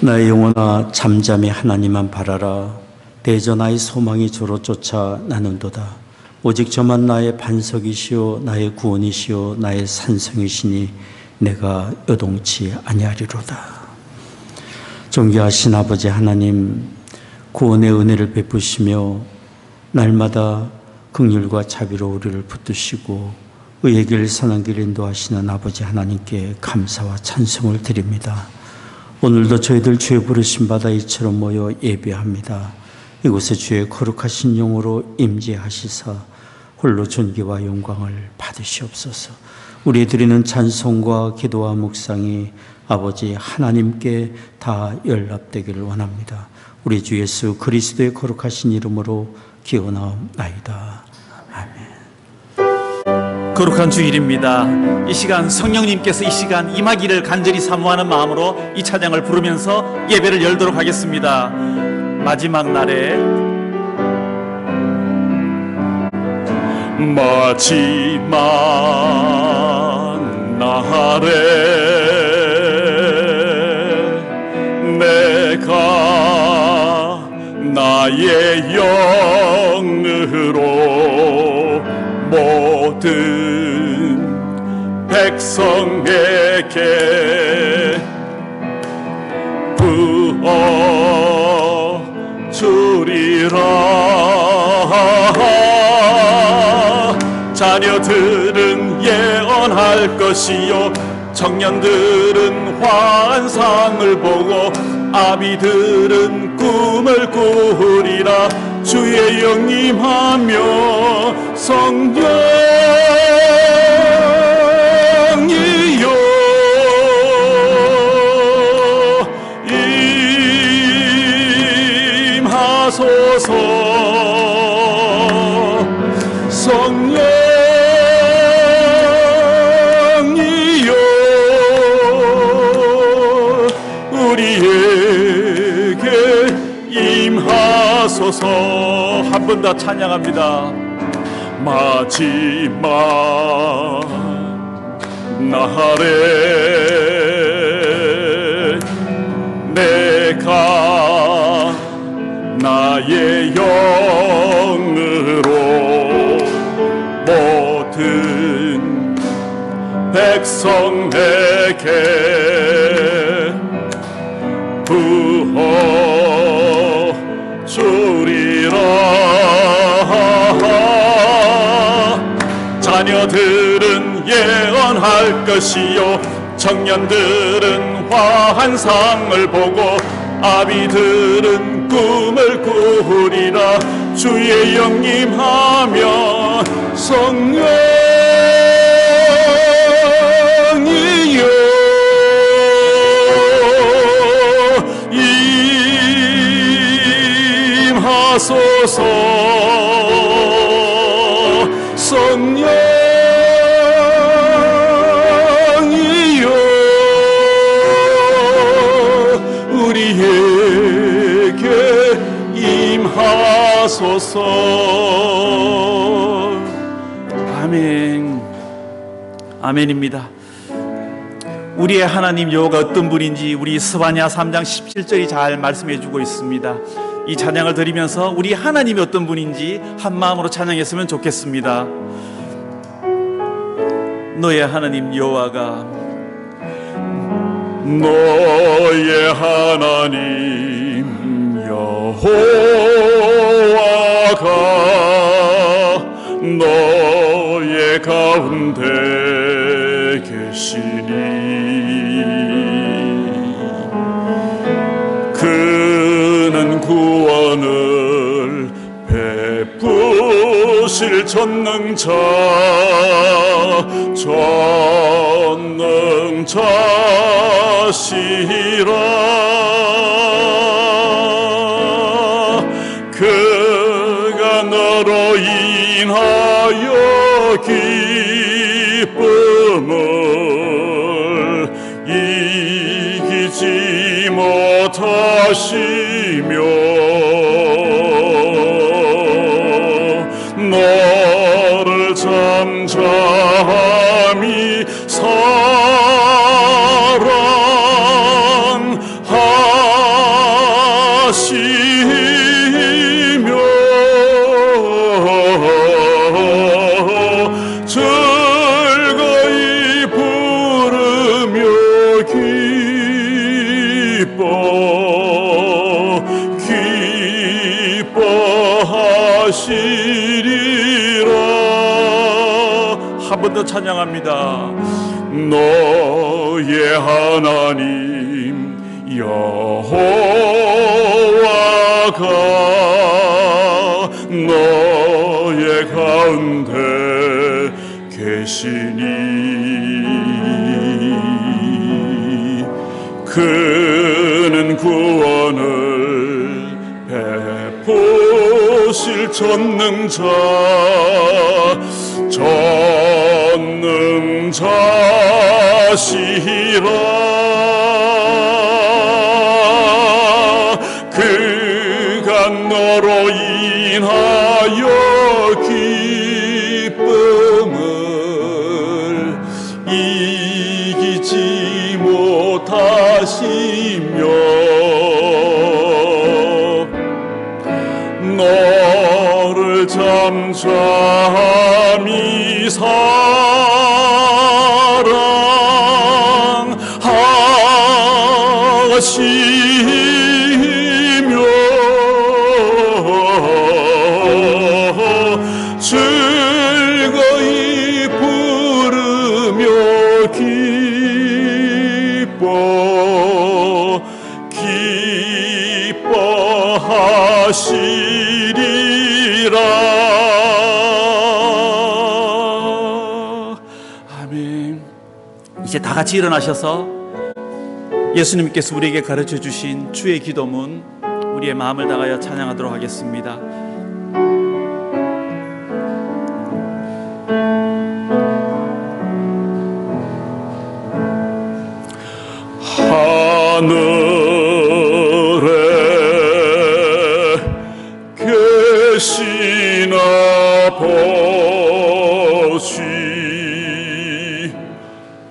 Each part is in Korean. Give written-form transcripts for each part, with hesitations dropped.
나의 영혼아 잠잠히 하나님만 바라라. 대저 나의 소망이 저로 쫓아 나는도다. 오직 저만 나의 반석이시오 나의 구원이시오 나의 산성이시니 내가 요동치 아니하리로다. 존귀하신 아버지 하나님, 구원의 은혜를 베푸시며 날마다 긍휼과 자비로 우리를 붙드시고 의의 길 선한 길 인도하시는 아버지 하나님께 감사와 찬송을 드립니다. 오늘도 저희들 주의 부르심 받아 이처럼 모여 예배합니다. 이곳에 주의 거룩하신 영으로 임재하시사 홀로 존귀와 영광을 받으시옵소서. 우리 드리는 찬송과 기도와 묵상이 아버지 하나님께 다 연락되기를 원합니다. 우리 주 예수 그리스도의 거룩하신 이름으로 기원하옵나이다. 아멘. 거룩한 주일입니다. 이 시간 성령님께서 이 시간 임하기를 간절히 사모하는 마음으로 이 찬양을 부르면서 예배를 열도록 하겠습니다. 마지막 날에 내가 나의 영으로 모든 백성에게 부어 주리라. 자녀들은 예언할 것이요 청년들은 환상을 보고 아비들은 꿈을 꾸리라. 주의 영이 임하며 성령이여 임하소서. 성령이여 우리에게 임하소서. 한 번 더 찬양합니다. 마지막 날에 내가 나의 영으로 모든 백성에게 부어 주리라. 자녀들은 예언할 것이요 청년들은 환상을 보고 아비들은 꿈을 꾸리라. 주의 영 임하며 성령이여 임하소서. 성령이여 우리에게 임하소서. 아멘. 아멘입니다. 우리의 하나님 여호와가 어떤 분인지 우리 스바냐 3장 17절이 잘 말씀해 주고 있습니다. 이 찬양을 드리면서 우리 하나님이 어떤 분인지 한 마음으로 찬양했으면 좋겠습니다. 너의 하나님 여호와가 너의 하나님 여호와가 너의 가운데 계시니 그는 구원을 베푸실 전능자시라. 그가 너로 인하여 기쁨을 이기지 못하시며 너를 잠잠히 사랑하시니 찬양합니다. 너의 하나님 여호와가 너의 가운데 계시니 그는 구원을 베푸실 전능자시라. 그가 너로 인하여 기쁨을 이기지 못하시며 너를 잠잠히 사랑하시며 즐거이 부르며 기뻐하시리라. 아멘. 이제 다 같이 일어나셔서 예수님께서 우리에게 가르쳐 주신 주의 기도문 우리의 마음을 다하여 찬양하도록 하겠습니다. 하늘에 계신 아버지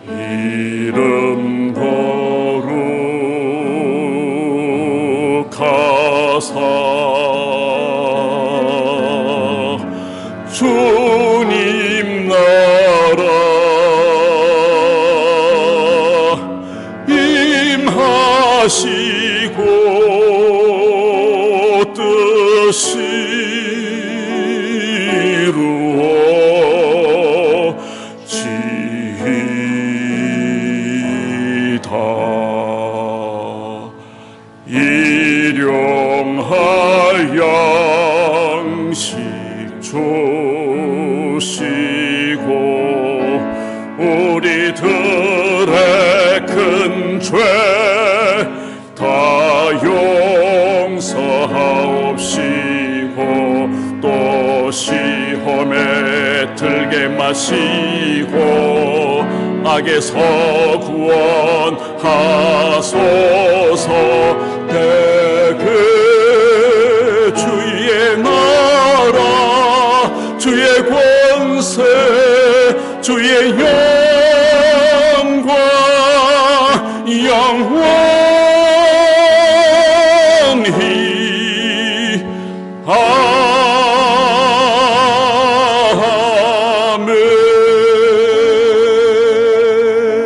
이름 거룩하사 주님 나라 임하시고 뜻이 이루어지이다. 일용할 양식 주시고 우리들의 큰 죄 다 용서하옵시고 또 시험에 들게 마시고 악에서 구원하소서. 대개 주의 나라 주의 권세 주의 영광 영원히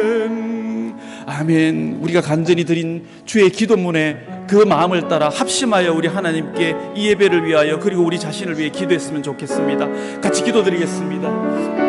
아멘. 아멘. 우리가 간절히 드린 주의 기도문에 그 마음을 따라 합심하여 우리 하나님께 이 예배를 위하여 그리고 우리 자신을 위해 기도했으면 좋겠습니다. 같이 기도드리겠습니다.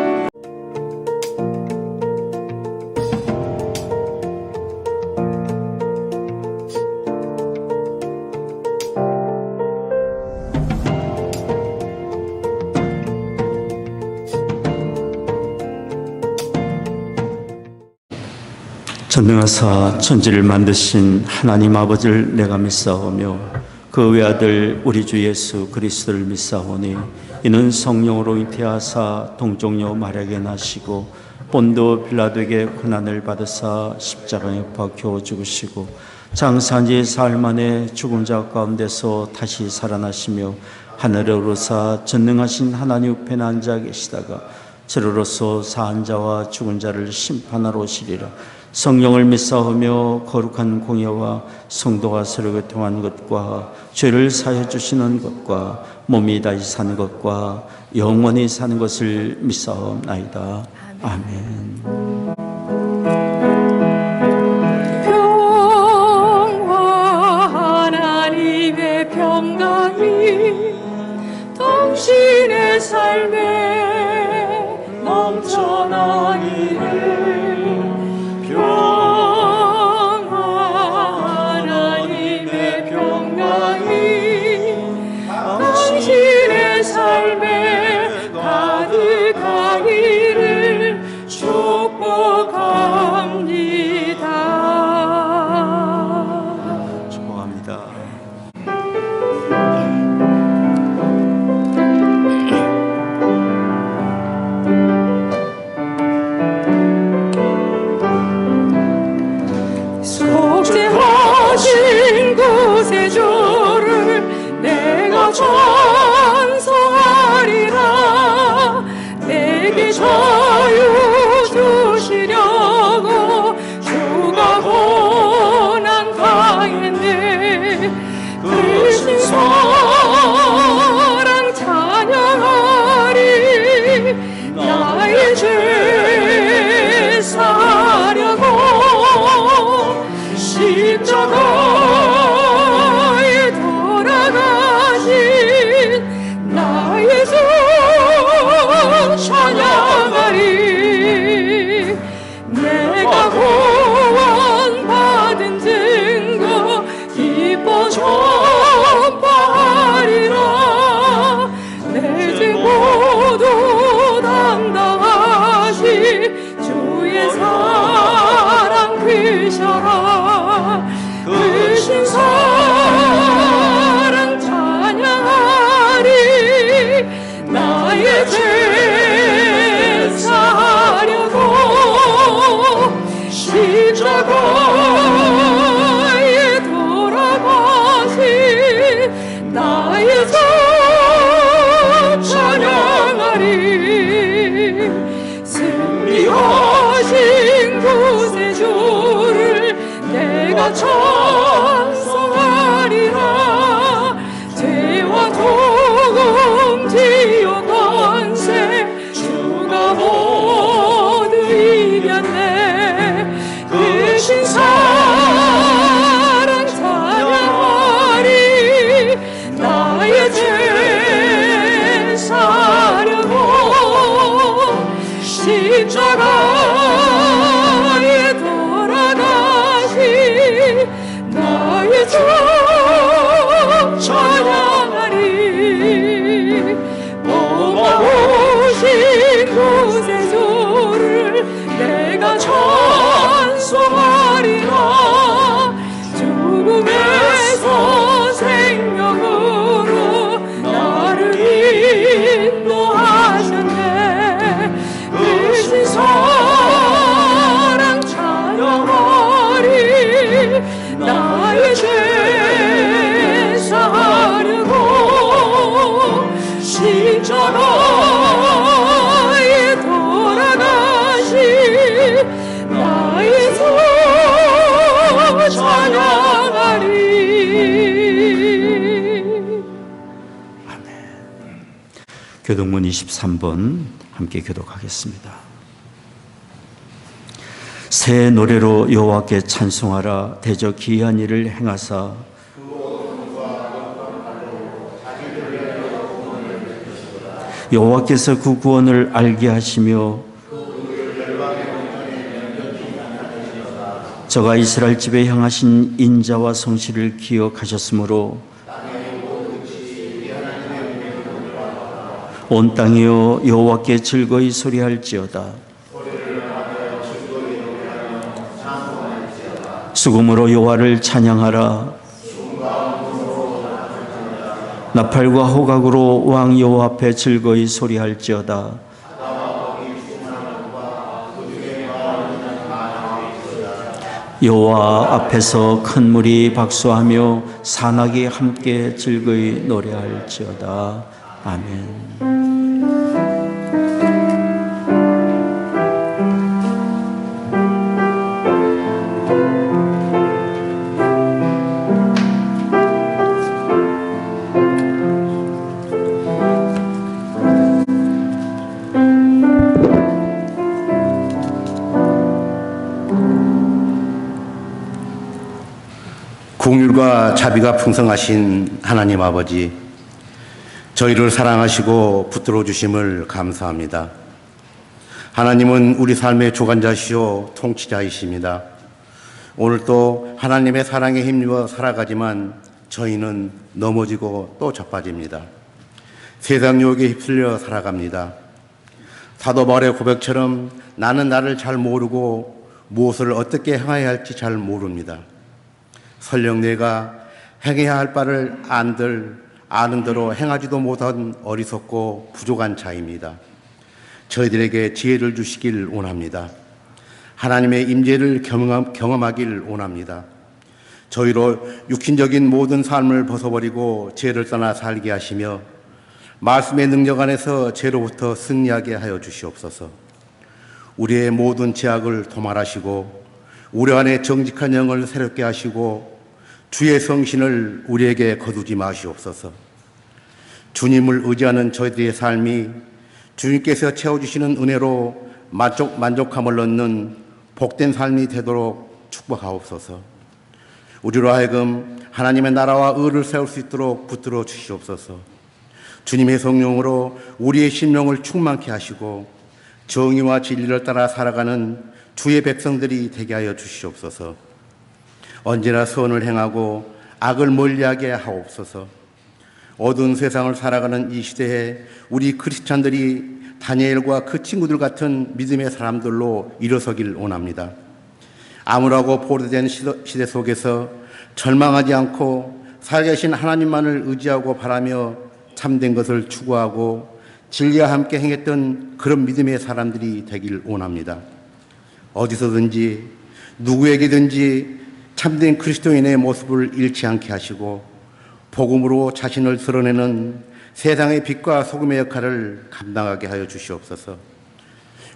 전능하사 천지를 만드신 하나님 아버지를 내가 믿사오며 그 외아들 우리 주 예수 그리스도를 믿사오니 이는 성령으로 잉태하사 동정녀 마리아에게 나시고 본도 빌라도에게 고난을 받으사 십자가에 못 박혀 죽으시고 장사한 지 사흘 만에 죽은 자 가운데서 다시 살아나시며 하늘에 오르사 전능하신 하나님 우편에 앉아 계시다가 저로로서 사한 자와 죽은 자를 심판하러 오시리라. 성령을 믿사오며 거룩한 공예와 성도가 서로 교통한 것과 죄를 사해 주시는 것과 몸이 다시 사는 것과 영원히 사는 것을 믿사옵나이다. 아멘. 평화 하나님의 평강이 당신의 삶에 넘쳐나 축복합니다. 속죄하신 구세주를 내가 찬송하리라. 내게 자유 주시려고 주가 고난 당했네. 크신 사랑 찬양하리. 나의 죄 사려고 십자가에 돌아가신 나의 주 찬양하리. 내가 구원받은 증거 기뻐 전파하리라. 내 죄 모두 담당하신 주의 사랑 크셔라. 크신 사랑 찬양하리. 나의 죄 사려고 십자가에 돌아가신 나의 주 찬양하리. 승리하신 구세주를 내가 찬송하리라. 죄와 도금 지옥 권세 주가 모두 이겼네. 크신 사랑 찬양하리. 나의 죄 사려고 십자가에 돌아가신 나의 주 찬양하리. 고마우신 구세주를 내가 찬송하리라. 죽음에서 생명으로 나를 인도하셨네. 크신 사랑 찬양하리. 나의 죄 사하려고 십자가에 돌아가신 나의 주 찬양하리. 교독문 23번 함께 교독하겠습니다. 새 노래로 여호와께 찬송하라. 대저 기이한 일을 행하사 여호와께서 그 구원을 알게 하시며 저가 이스라엘 집에 향하신 인자와 성실을 기억하셨으므로 온 땅이여 여호와께 즐거이 소리할지어다. 수금으로 여호와를 찬양하라. 나팔과 호각으로 왕 여호와 앞에 즐거이 소리할지어다. 여호와 앞에서 큰 물이 박수하며 산악이 함께 즐거이 노래할지어다. 아멘. 긍휼과 자비가 풍성하신 하나님 아버지, 저희를 사랑하시고 붙들어 주심을 감사합니다. 하나님은 우리 삶의 주관자시오 통치자이십니다. 오늘도 하나님의 사랑에 힘입어 살아가지만 저희는 넘어지고 또 자빠집니다. 세상 유혹에 휩쓸려 살아갑니다. 사도 바울의 고백처럼 나는 나를 잘 모르고 무엇을 어떻게 행해야 할지 잘 모릅니다. 설령 내가 행해야 할 바를 아는 대로 행하지도 못한 어리석고 부족한 자입니다. 저희들에게 지혜를 주시길 원합니다. 하나님의 임재를 경험하길 원합니다. 저희로 육신적인 모든 삶을 벗어버리고 죄를 떠나 살게 하시며 말씀의 능력 안에서 죄로부터 승리하게 하여 주시옵소서. 우리의 모든 죄악을 도말하시고 우리 안에 정직한 영을 새롭게 하시고 주의 성신을 우리에게 거두지 마시옵소서. 주님을 의지하는 저희들의 삶이 주님께서 채워주시는 은혜로 만족함을 얻는 복된 삶이 되도록 축복하옵소서. 우리로 하여금 하나님의 나라와 의를 세울 수 있도록 붙들어 주시옵소서. 주님의 성령으로 우리의 심령을 충만케 하시고 정의와 진리를 따라 살아가는 주의 백성들이 되게 하여 주시옵소서. 언제나 선을 행하고 악을 멀리하게 하옵소서. 어두운 세상을 살아가는 이 시대에 우리 크리스찬들이 다니엘과 그 친구들 같은 믿음의 사람들로 일어서길 원합니다. 암울하고 포로된 시대 속에서 절망하지 않고 살아계신 하나님만을 의지하고 바라며 참된 것을 추구하고 진리와 함께 행했던 그런 믿음의 사람들이 되길 원합니다. 어디서든지 누구에게든지 참된 그리스도인의 모습을 잃지 않게 하시고 복음으로 자신을 드러내는 세상의 빛과 소금의 역할을 감당하게 하여 주시옵소서.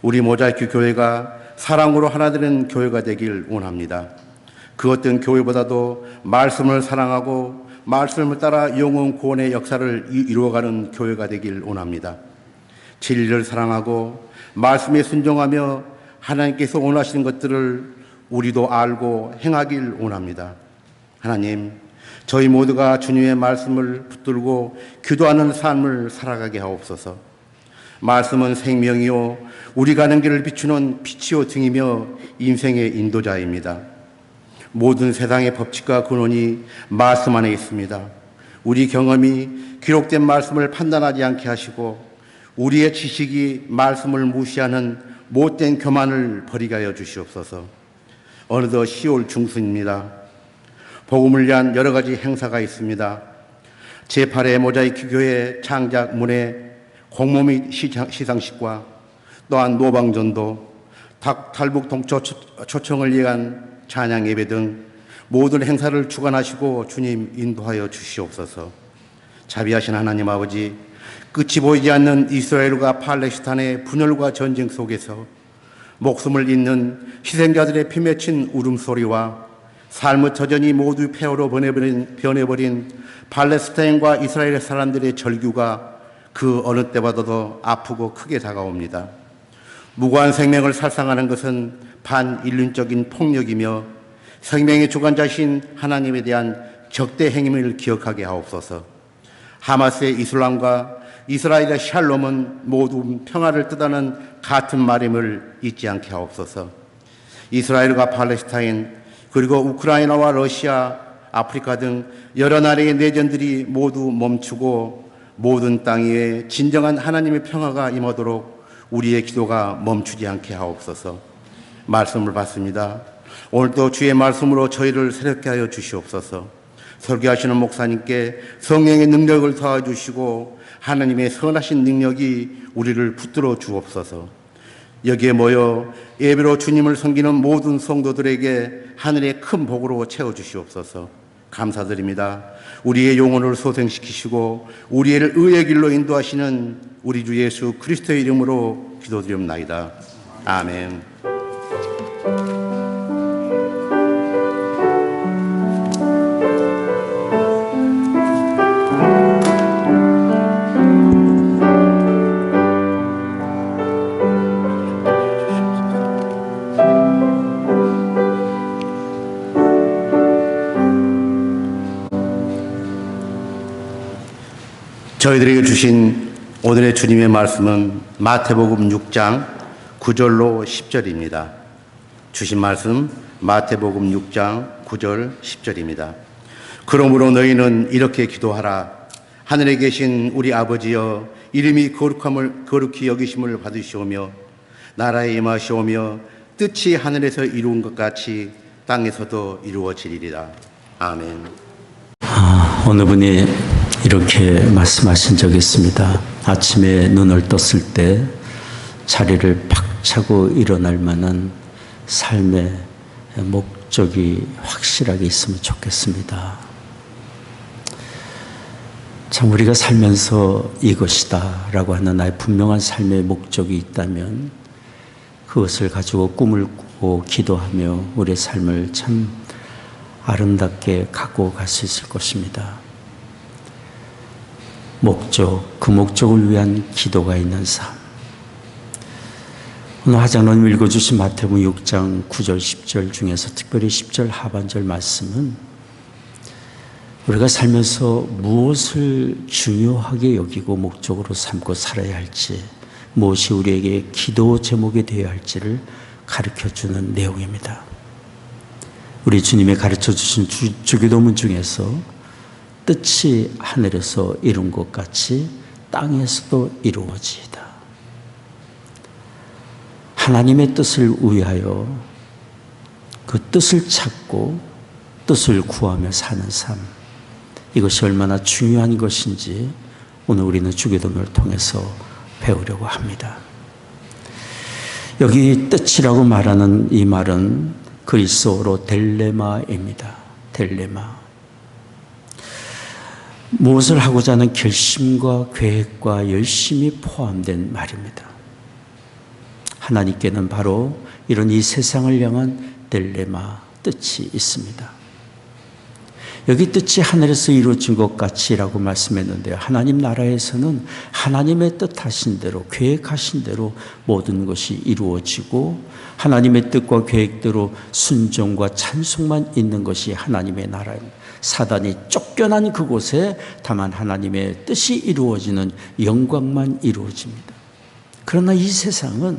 우리 모자이크 교회가 사랑으로 하나 되는 교회가 되길 원합니다. 그 어떤 교회보다도 말씀을 사랑하고 말씀을 따라 영혼 구원의 역사를 이루어가는 교회가 되길 원합니다. 진리를 사랑하고 말씀에 순종하며 하나님께서 원하시는 것들을 우리도 알고 행하길 원합니다. 하나님, 저희 모두가 주님의 말씀을 붙들고 기도하는 삶을 살아가게 하옵소서. 말씀은 생명이요 우리 가는 길을 비추는 빛이요 등이며 인생의 인도자입니다. 모든 세상의 법칙과 근원이 말씀 안에 있습니다. 우리 경험이 기록된 말씀을 판단하지 않게 하시고 우리의 지식이 말씀을 무시하는 못된 교만을 버리게 하여 주시옵소서. 어느덧 10월 중순입니다. 복음을 위한 여러 가지 행사가 있습니다. 제8회 모자이크 교회 창작문의 공모 및 시상식과 또한 노방전도, 탈북 동초 초청을 위한 찬양 예배 등 모든 행사를 주관하시고 주님 인도하여 주시옵소서. 자비하신 하나님 아버지, 끝이 보이지 않는 이스라엘과 팔레스타인의 분열과 전쟁 속에서 목숨을 잇는 희생자들의 피 맺힌 울음소리와 삶의 터전이 모두 폐허로 변해버린 팔레스타인과 이스라엘의 사람들의 절규가 그 어느 때보다도 아프고 크게 다가옵니다. 무고한 생명을 살상하는 것은 반인륜적인 폭력이며 생명의 주관자신 하나님에 대한 적대 행위를 기억하게 하옵소서. 하마스의 이슬람과 이스라엘의 샬롬은 모두 평화를 뜻하는 같은 말임을 잊지 않게 하옵소서. 이스라엘과 팔레스타인 그리고 우크라이나와 러시아, 아프리카 등 여러 나라의 내전들이 모두 멈추고 모든 땅 위에 진정한 하나님의 평화가 임하도록 우리의 기도가 멈추지 않게 하옵소서. 말씀을 받습니다. 오늘도 주의 말씀으로 저희를 새롭게 하여 주시옵소서. 설교하시는 목사님께 성령의 능력을 더해 주시고 하나님의 선하신 능력이 우리를 붙들어 주옵소서. 여기에 모여 예배로 주님을 섬기는 모든 성도들에게 하늘의 큰 복으로 채워 주시옵소서. 감사드립니다. 우리의 영혼을 소생시키시고 우리를 의의 길로 인도하시는 우리 주 예수 그리스도의 이름으로 기도드립나이다. 아멘. 저희들에게 주신 오늘의 주님의 말씀은 마태복음 6장 9절로 10절입니다. 주신 말씀 마태복음 6장 9절 10절입니다. 그러므로 너희는 이렇게 기도하라. 하늘에 계신 우리 아버지여, 이름이 거룩히 여기심을 받으시오며 나라에 임하시오며 뜻이 하늘에서 이루은 것 같이 땅에서도 이루어지리라. 아멘. 어느 분이 이렇게 말씀하신 적이 있습니다. 아침에 눈을 떴을 때 자리를 팍 차고 일어날 만한 삶의 목적이 확실하게 있으면 좋겠습니다. 참 우리가 살면서 이것이다 라고 하는 나의 분명한 삶의 목적이 있다면 그것을 가지고 꿈을 꾸고 기도하며 우리의 삶을 참 아름답게 갖고 갈 수 있을 것입니다. 목적, 그 목적을 위한 기도가 있는 삶. 오늘 화장로님 읽어주신 마태복음 6장 9절 10절 중에서 특별히 10절 하반절 말씀은 우리가 살면서 무엇을 중요하게 여기고 목적으로 삼고 살아야 할지, 무엇이 우리에게 기도 제목이 되어야 할지를 가르쳐주는 내용입니다. 우리 주님이 가르쳐주신 주기도문 중에서 뜻이 하늘에서 이룬 것 같이 땅에서도 이루어지이다. 하나님의 뜻을 위하여 그 뜻을 찾고 뜻을 구하며 사는 삶, 이것이 얼마나 중요한 것인지 오늘 우리는 주기도문을 통해서 배우려고 합니다. 여기 뜻이라고 말하는 이 말은 그리스어로 델레마입니다. 델레마. 무엇을 하고자 하는 결심과 계획과 열심이 포함된 말입니다. 하나님께는 바로 이런 이 세상을 향한 델레마, 뜻이 있습니다. 여기 뜻이 하늘에서 이루어진 것 같이라고 말씀했는데요. 하나님 나라에서는 하나님의 뜻하신 대로, 계획하신 대로 모든 것이 이루어지고 하나님의 뜻과 계획대로 순종과 찬송만 있는 것이 하나님의 나라입니다. 사단이 쫓겨난 그곳에 다만 하나님의 뜻이 이루어지는 영광만 이루어집니다. 그러나 이 세상은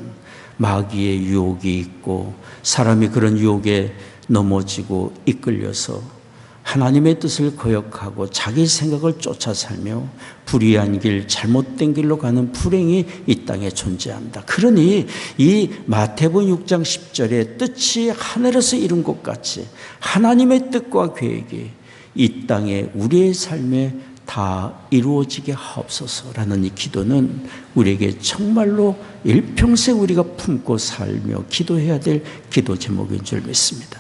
마귀의 유혹이 있고 사람이 그런 유혹에 넘어지고 이끌려서 하나님의 뜻을 거역하고 자기 생각을 쫓아 살며 불의한 길, 잘못된 길로 가는 불행이 이 땅에 존재합니다. 그러니 이 마태복음 6장 10절에 뜻이 하늘에서 이룬 것 같이 하나님의 뜻과 계획이 이 땅에 우리의 삶에 다 이루어지게 하옵소서라는 이 기도는 우리에게 정말로 일평생 우리가 품고 살며 기도해야 될 기도 제목인 줄 믿습니다.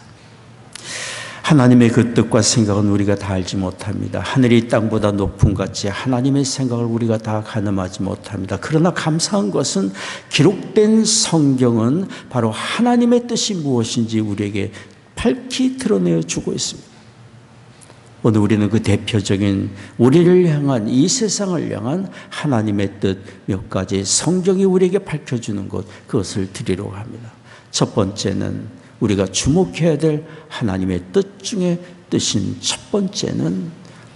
하나님의 그 뜻과 생각은 우리가 다 알지 못합니다. 하늘이 땅보다 높은 같이 하나님의 생각을 우리가 다 가늠하지 못합니다. 그러나 감사한 것은 기록된 성경은 바로 하나님의 뜻이 무엇인지 우리에게 밝히 드러내어 주고 있습니다. 오늘 우리는 그 대표적인 우리를 향한, 이 세상을 향한 하나님의 뜻 몇 가지 성경이 우리에게 밝혀주는 것, 그것을 드리려고 합니다. 첫 번째는 우리가 주목해야 될 하나님의 뜻 중에 뜻인 첫 번째는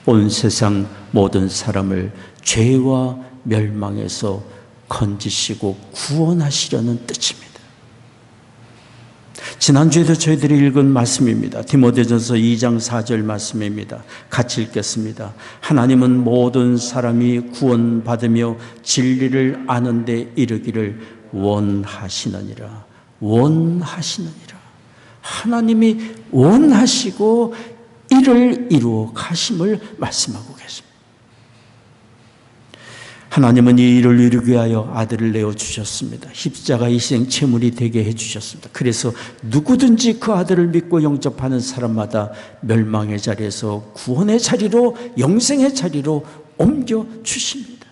온 세상 모든 사람을 죄와 멸망에서 건지시고 구원하시려는 뜻입니다. 지난주에도 저희들이 읽은 말씀입니다. 디모데전서 2장 4절 말씀입니다. 같이 읽겠습니다. 하나님은 모든 사람이 구원받으며 진리를 아는 데 이르기를 원하시느니라. 원하시느니라. 하나님이 원하시고 이를 이루어 가심을 말씀하고 계십니다. 하나님은 이 일을 이루기 위하여 아들을 내어주셨습니다. 십자가 희생 제물이 되게 해주셨습니다. 그래서 누구든지 그 아들을 믿고 영접하는 사람마다 멸망의 자리에서 구원의 자리로, 영생의 자리로 옮겨주십니다.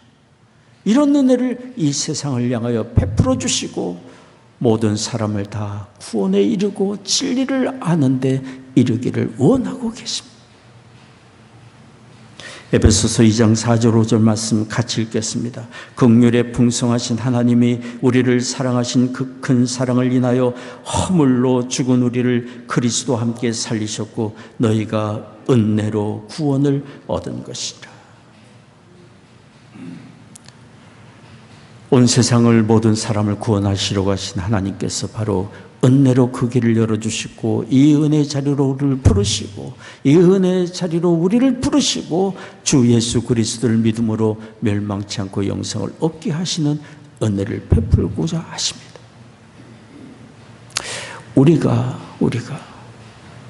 이런 은혜를 이 세상을 향하여 베풀어 주시고 모든 사람을 다 구원에 이르고 진리를 아는 데 이르기를 원하고 계십니다. 에베소서 2장 4절 5절 말씀 같이 읽겠습니다. 긍휼에 풍성하신 하나님이 우리를 사랑하신 그 큰 사랑을 인하여 허물로 죽은 우리를 그리스도와 함께 살리셨고 너희가 은혜로 구원을 얻은 것이라. 온 세상을 모든 사람을 구원하시려고 하신 하나님께서 바로 은혜로 그 길을 열어주시고 이 은혜의 자리로 우리를 부르시고 이 은혜의 자리로 우리를 부르시고 주 예수 그리스도를 믿음으로 멸망치 않고 영생을 얻게 하시는 은혜를 베풀고자 하십니다. 우리가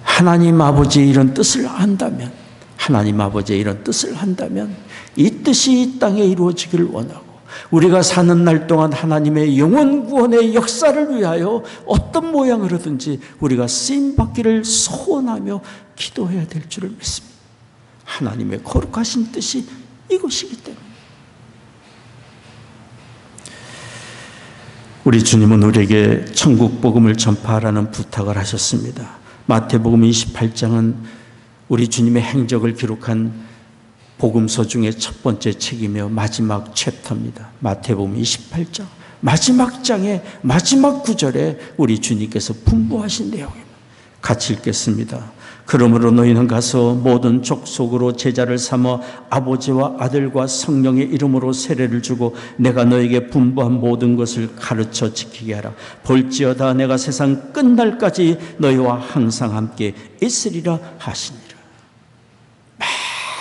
하나님 아버지의 이런 뜻을 한다면, 하나님 아버지의 이런 뜻을 한다면 이 뜻이 이 땅에 이루어지기를 원하고, 우리가 사는 날 동안 하나님의 영원 구원의 역사를 위하여 어떤 모양으로든지 우리가 쓰임받기를 소원하며 기도해야 될 줄을 믿습니다. 하나님의 거룩하신 뜻이 이것이기 때문에. 우리 주님은 우리에게 천국 복음을 전파하라는 부탁을 하셨습니다. 마태복음 28장은 우리 주님의 행적을 기록한 복음서 중에 첫 번째 책이며 마지막 챕터입니다. 마태복음 28장 마지막 장의 마지막 구절에 우리 주님께서 분부하신 내용입니다. 같이 읽겠습니다. 그러므로 너희는 가서 모든 족속으로 제자를 삼아 아버지와 아들과 성령의 이름으로 세례를 주고 내가 너에게 분부한 모든 것을 가르쳐 지키게 하라. 볼지어다 내가 세상 끝날까지 너희와 항상 함께 있으리라 하시니라.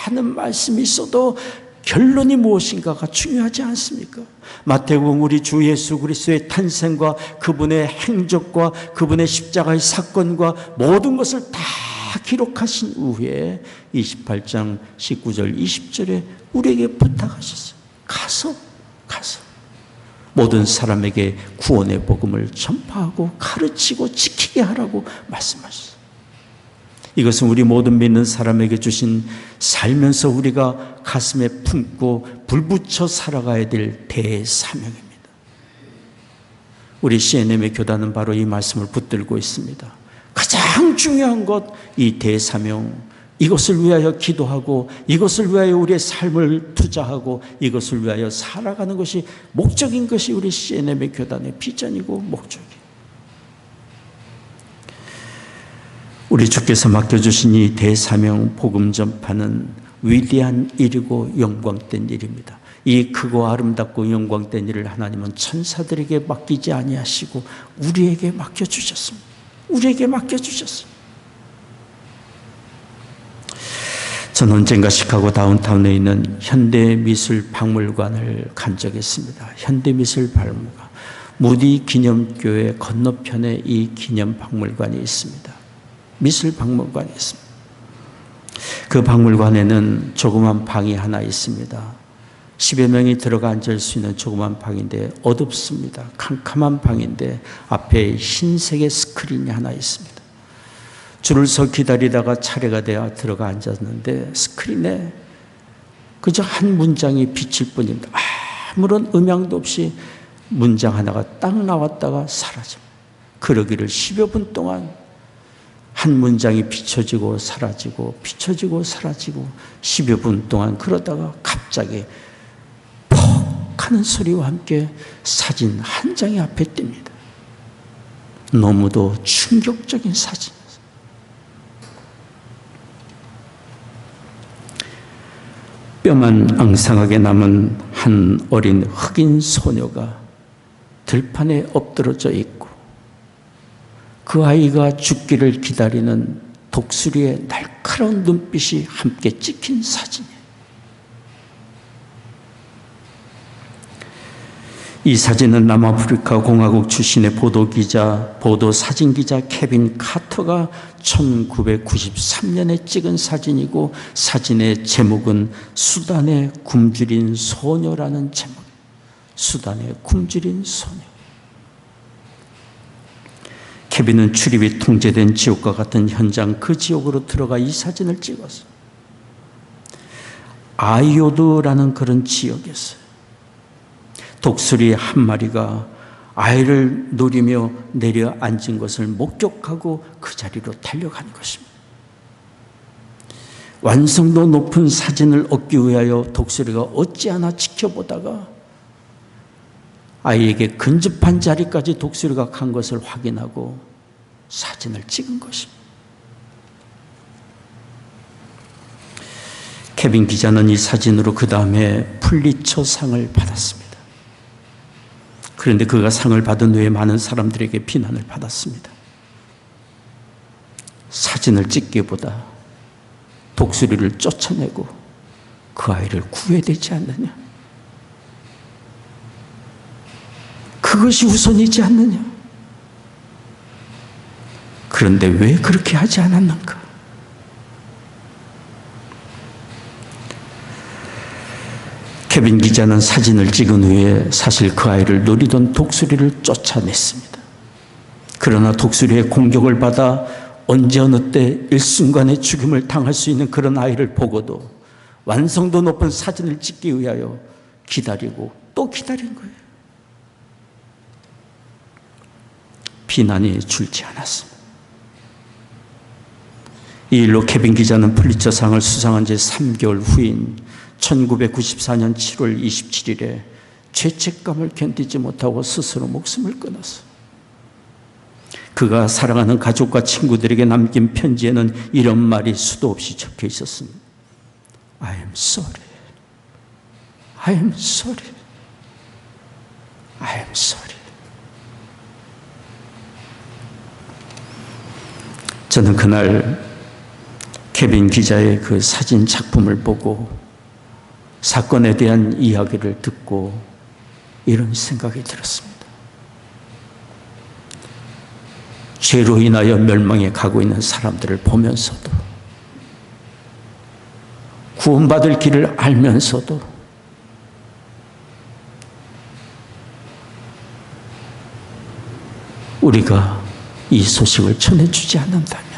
많은 말씀이 있어도 결론이 무엇인가가 중요하지 않습니까? 마태복음 우리 주 예수 그리스도의 탄생과 그분의 행적과 그분의 십자가의 사건과 모든 것을 다 기록하신 후에 28장 19절 20절에 우리에게 부탁하셨어요. 가서 모든 사람에게 구원의 복음을 전파하고 가르치고 지키게 하라고 말씀하셨어요. 이것은 우리 모든 믿는 사람에게 주신 살면서 우리가 가슴에 품고 불붙여 살아가야 될 대사명입니다. 우리 CNM의 교단은 바로 이 말씀을 붙들고 있습니다. 가장 중요한 것, 이 대사명, 이것을 위하여 기도하고 이것을 위하여 우리의 삶을 투자하고 이것을 위하여 살아가는 것이 목적인 것이 우리 CNM의 교단의 비전이고 목적이에요. 우리 주께서 맡겨주신 이 대사명 복음 전파는 위대한 일이고 영광된 일입니다. 이 크고 아름답고 영광된 일을 하나님은 천사들에게 맡기지 아니하시고 우리에게 맡겨주셨습니다. 우리에게 맡겨주셨습니다. 저는 언젠가 시카고 다운타운에 있는 현대미술박물관을 간 적이 있습니다. 현대미술박물관, 무디 기념교회 건너편에 이 기념박물관이 있습니다. 미술박물관이 있습니다. 그 박물관에는 조그만 방이 하나 있습니다. 10여 명이 들어가 앉을 수 있는 조그만 방인데 어둡습니다. 캄캄한 방인데 앞에 흰색의 스크린이 하나 있습니다. 줄을 서 기다리다가 차례가 되어 들어가 앉았는데 스크린에 그저 한 문장이 비칠 뿐입니다. 아무런 음향도 없이 문장 하나가 딱 나왔다가 사라집니다. 그러기를 10여 분 동안 한 문장이 비춰지고 사라지고 비춰지고 사라지고 10여 분 동안 그러다가 갑자기 퍽 하는 소리와 함께 사진 한 장이 앞에 뜹니다. 너무도 충격적인 사진이었어요. 뼈만 앙상하게 남은 한 어린 흑인 소녀가 들판에 엎드러져 있고 그 아이가 죽기를 기다리는 독수리의 날카로운 눈빛이 함께 찍힌 사진이에요. 이 사진은 남아프리카 공화국 출신의 보도사진기자 케빈 카터가 1993년에 찍은 사진이고 사진의 제목은 수단에 굶주린 소녀라는 제목. 수단에 굶주린 소녀. 케빈은 출입이 통제된 지옥과 같은 현장 그 지옥으로 들어가 이 사진을 찍었어요. 아이오드라는 그런 지역이었어요. 독수리 한 마리가 아이를 노리며 내려앉은 것을 목격하고 그 자리로 달려간 것입니다. 완성도 높은 사진을 얻기 위하여 독수리가 어찌하나 지켜보다가 아이에게 근접한 자리까지 독수리가 간 것을 확인하고 사진을 찍은 것입니다. 케빈 기자는 이 사진으로 그 다음에 풀리처 상을 받았습니다. 그런데 그가 상을 받은 후에 많은 사람들에게 비난을 받았습니다. 사진을 찍기보다 독수리를 쫓아내고 그 아이를 구해야 되지 않느냐? 그것이 우선이지 않느냐? 그런데 왜 그렇게 하지 않았는가? 케빈 기자는 사진을 찍은 후에 사실 그 아이를 노리던 독수리를 쫓아냈습니다. 그러나 독수리의 공격을 받아 언제 어느 때 일순간에 죽임을 당할 수 있는 그런 아이를 보고도 완성도 높은 사진을 찍기 위하여 기다리고 또 기다린 거예요. 비난이 줄지 않았습니다. 이 일로 케빈 기자는 퓰리처상을 수상한 지 3개월 후인 1994년 7월 27일에 죄책감을 견디지 못하고 스스로 목숨을 끊었어요. 그가 사랑하는 가족과 친구들에게 남긴 편지에는 이런 말이 수도 없이 적혀 있었습니다. I am sorry. I am sorry. I am sorry. 저는 그날 케빈 기자의 그 사진 작품을 보고 사건에 대한 이야기를 듣고 이런 생각이 들었습니다. 죄로 인하여 멸망에 가고 있는 사람들을 보면서도, 구원받을 길을 알면서도 우리가 이 소식을 전해주지 않는다면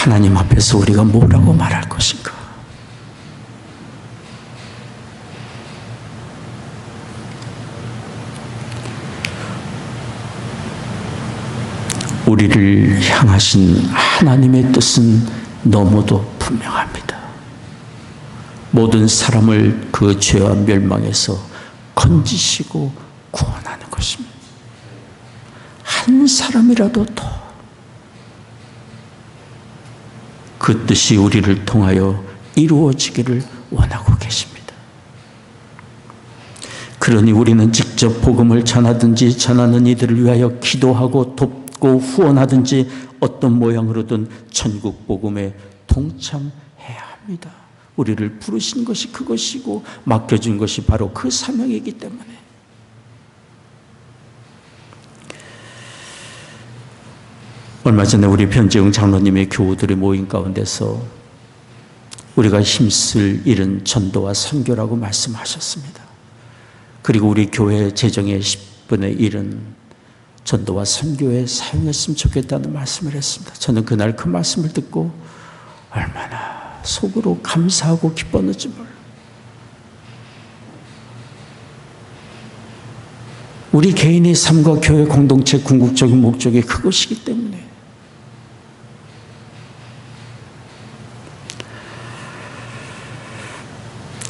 하나님 앞에서 우리가 뭐라고 말할 것인가? 우리를 향하신 하나님의 뜻은 너무도 분명합니다. 모든 사람을 그 죄와 멸망에서 건지시고 구원하는 것입니다. 한 사람이라도 더 그 뜻이 우리를 통하여 이루어지기를 원하고 계십니다. 그러니 우리는 직접 복음을 전하든지 전하는 이들을 위하여 기도하고 돕고 후원하든지 어떤 모양으로든 천국 복음에 동참해야 합니다. 우리를 부르신 것이 그것이고 맡겨준 것이 바로 그 사명이기 때문에. 얼마 전에 우리 변재웅 장로님의 교우들의 모임 가운데서 우리가 힘쓸 일은 전도와 선교라고 말씀하셨습니다. 그리고 우리 교회 재정의 10분의 1은 전도와 선교에 사용했으면 좋겠다는 말씀을 했습니다. 저는 그날 그 말씀을 듣고 얼마나 속으로 감사하고 기뻤는지 몰라요. 우리 개인의 삶과 교회 공동체 궁극적인 목적이 그것이기 때문에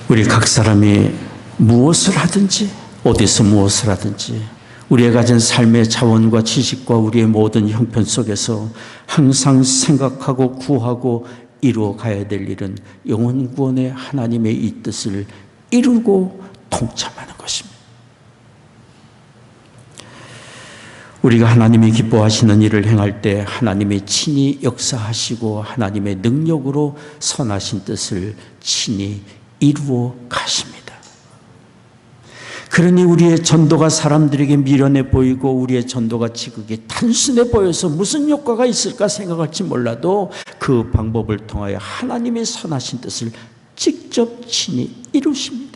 우리 각 사람이 무엇을 하든지 어디서 무엇을 하든지 우리가 가진 삶의 자원과 지식과 우리의 모든 형편 속에서 항상 생각하고 구하고 이루어 가야 될 일은 영혼 구원의 하나님의 이 뜻을 이루고 동참하는 것입니다. 우리가 하나님이 기뻐하시는 일을 행할 때 하나님이 친히 역사하시고 하나님의 능력으로 선하신 뜻을 친히 이루어 가십니다. 그러니 우리의 전도가 사람들에게 미련해 보이고 우리의 전도가 지극히 단순해 보여서 무슨 효과가 있을까 생각할지 몰라도 그 방법을 통하여 하나님의 선하신 뜻을 직접 친히 이루십니다.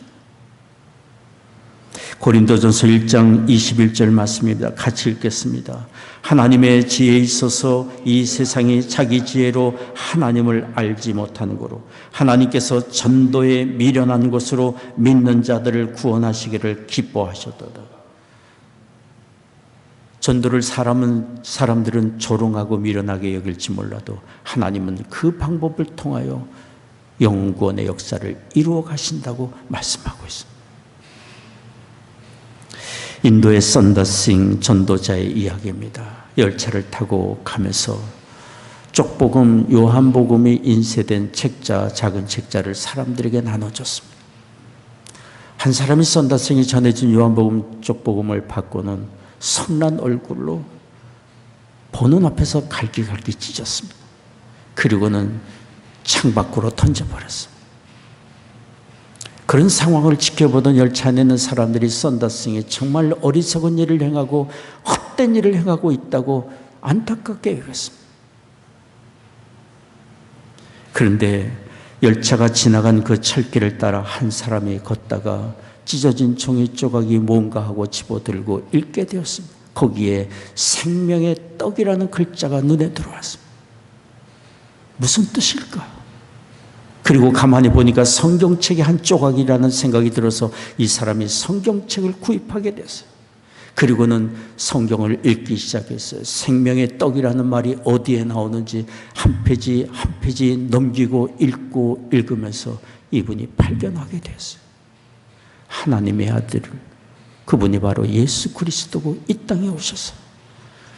고린도전서 1장 21절 말씀입니다. 같이 읽겠습니다. 하나님의 지혜에 있어서 이 세상이 자기 지혜로 하나님을 알지 못하는 거로 하나님께서 전도에 미련한 것으로 믿는 자들을 구원하시기를 기뻐하셨도다. 전도를 사람들은 조롱하고 미련하게 여길지 몰라도 하나님은 그 방법을 통하여 영구원의 역사를 이루어 가신다고 말씀하고 있습니다. 인도의 썬더싱 전도자의 이야기입니다. 열차를 타고 가면서 쪽복음, 요한복음이 인쇄된 책자, 작은 책자를 사람들에게 나눠줬습니다. 한 사람이 썬더싱이 전해진 요한복음 쪽복음을 받고는 성난 얼굴로 보는 앞에서 갈기갈기 찢었습니다. 그리고는 창밖으로 던져버렸습니다. 그런 상황을 지켜보던 열차 안에 있는 사람들이 썬더싱이 정말 어리석은 일을 행하고 헛된 일을 행하고 있다고 안타깝게 여겼습니다. 그런데 열차가 지나간 그 철길을 따라 한 사람이 걷다가 찢어진 종이 조각이 뭔가 하고 집어들고 읽게 되었습니다. 거기에 생명의 떡이라는 글자가 눈에 들어왔습니다. 무슨 뜻일까? 그리고 가만히 보니까 성경책의 한 조각이라는 생각이 들어서 이 사람이 성경책을 구입하게 됐어요. 그리고는 성경을 읽기 시작했어요. 생명의 떡이라는 말이 어디에 나오는지 한 페이지 한 페이지 넘기고 읽고 읽으면서 이분이 발견하게 됐어요. 하나님의 아들을, 그분이 바로 예수 그리스도고 이 땅에 오셔서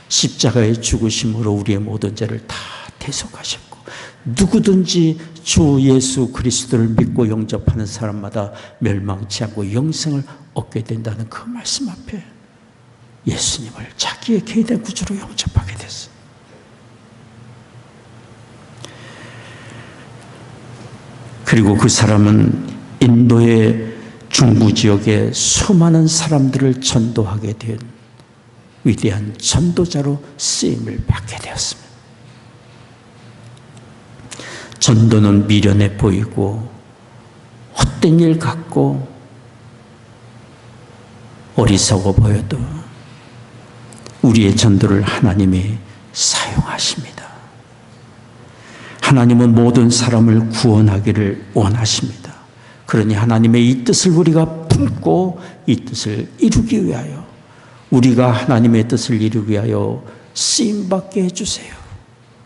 십자가의 죽으심으로 우리의 모든 죄를 다 대속하셨고, 누구든지 주 예수 그리스도를 믿고 영접하는 사람마다 멸망치 않고 영생을 얻게 된다는 그 말씀 앞에 예수님을 자기의 개인의 구주로 영접하게 됐어요. 그리고 그 사람은 인도의 중부 지역에 수많은 사람들을 전도하게 된 위대한 전도자로 쓰임을 받게 되었습니다. 전도는 미련해 보이고 헛된 일 같고 어리석어 보여도 우리의 전도를 하나님이 사용하십니다. 하나님은 모든 사람을 구원하기를 원하십니다. 그러니 하나님의 이 뜻을 우리가 품고 이 뜻을 이루기 위하여, 우리가 하나님의 뜻을 이루기 위하여 쓰임받게 해주세요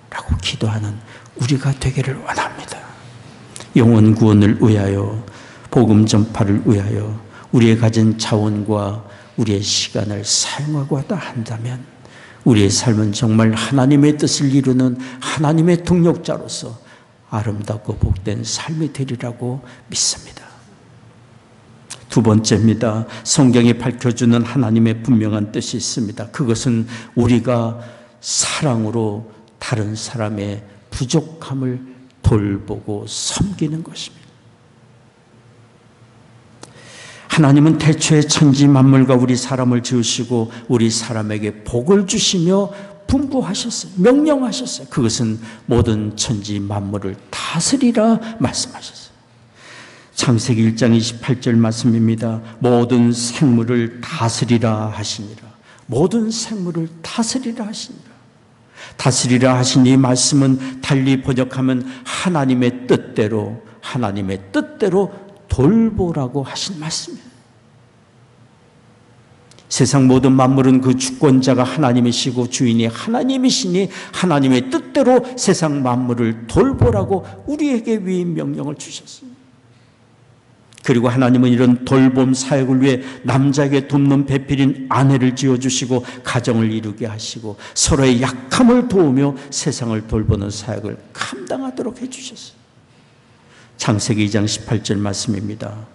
라고 기도하는 우리가 되기를 원합니다. 영혼 구원을 위하여, 복음 전파를 위하여 우리의 가진 자원과 우리의 시간을 사용하고 한다면 우리의 삶은 정말 하나님의 뜻을 이루는 하나님의 동력자로서 아름답고 복된 삶이 되리라고 믿습니다. 두 번째입니다. 성경이 밝혀주는 하나님의 분명한 뜻이 있습니다. 그것은 우리가 사랑으로 다른 사람의 부족함을 돌보고 섬기는 것입니다. 하나님은 태초에 천지 만물과 우리 사람을 지으시고 우리 사람에게 복을 주시며 분부하셨어요. 명령하셨어요. 그것은 모든 천지 만물을 다스리라 말씀하셨어요. 창세기 1장 28절 말씀입니다. 모든 생물을 다스리라 하시니라. 모든 생물을 다스리라 하시니라. 다스리라 하신 이 말씀은 달리 번역하면 하나님의 뜻대로 돌보라고 하신 말씀이에요. 세상 모든 만물은 그 주권자가 하나님이시고 주인이 하나님이시니 하나님의 뜻대로 세상 만물을 돌보라고 우리에게 위임 명령을 주셨습니다. 그리고 하나님은 이런 돌봄 사역을 위해 남자에게 돕는 배필인 아내를 지어주시고 가정을 이루게 하시고 서로의 약함을 도우며 세상을 돌보는 사역을 감당하도록 해주셨어요. 창세기 2장 18절 말씀입니다.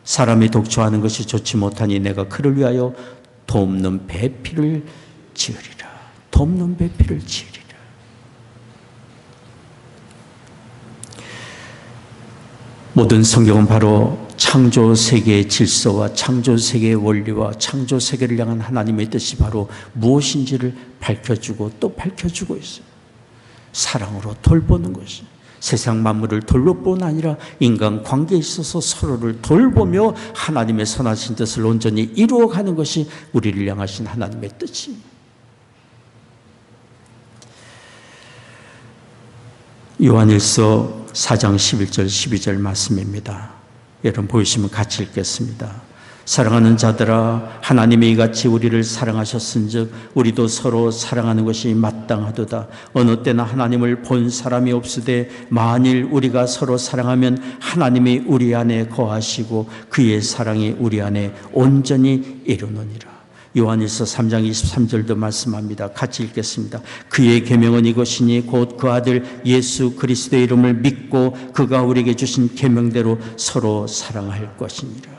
사람이 독초하는 것이 좋지 못하니 내가 그를 위하여 돕는 배필을 지으리라. 돕는 배필을 지으리라. 모든 성경은 바로 창조 세계의 질서와 창조 세계의 원리와 창조 세계를 향한 하나님의 뜻이 바로 무엇인지를 밝혀주고 또 밝혀주고 있어요. 사랑으로 돌보는 것이 세상 만물을 돌볼 뿐 아니라 인간 관계에 있어서 서로를 돌보며 하나님의 선하신 뜻을 온전히 이루어가는 것이 우리를 향하신 하나님의 뜻입니다. 요한일서 4장 11절 12절 말씀입니다. 여러분 보이시면 같이 읽겠습니다. 사랑하는 자들아, 하나님이 이같이 우리를 사랑하셨은즉 우리도 서로 사랑하는 것이 마땅하도다. 어느 때나 하나님을 본 사람이 없으되 만일 우리가 서로 사랑하면 하나님이 우리 안에 거하시고 그의 사랑이 우리 안에 온전히 이루느니라. 요한일서 3장 23절도 말씀합니다. 같이 읽겠습니다. 그의 계명은 이것이니 곧 그 아들 예수 그리스도의 이름을 믿고 그가 우리에게 주신 계명대로 서로 사랑할 것이니라.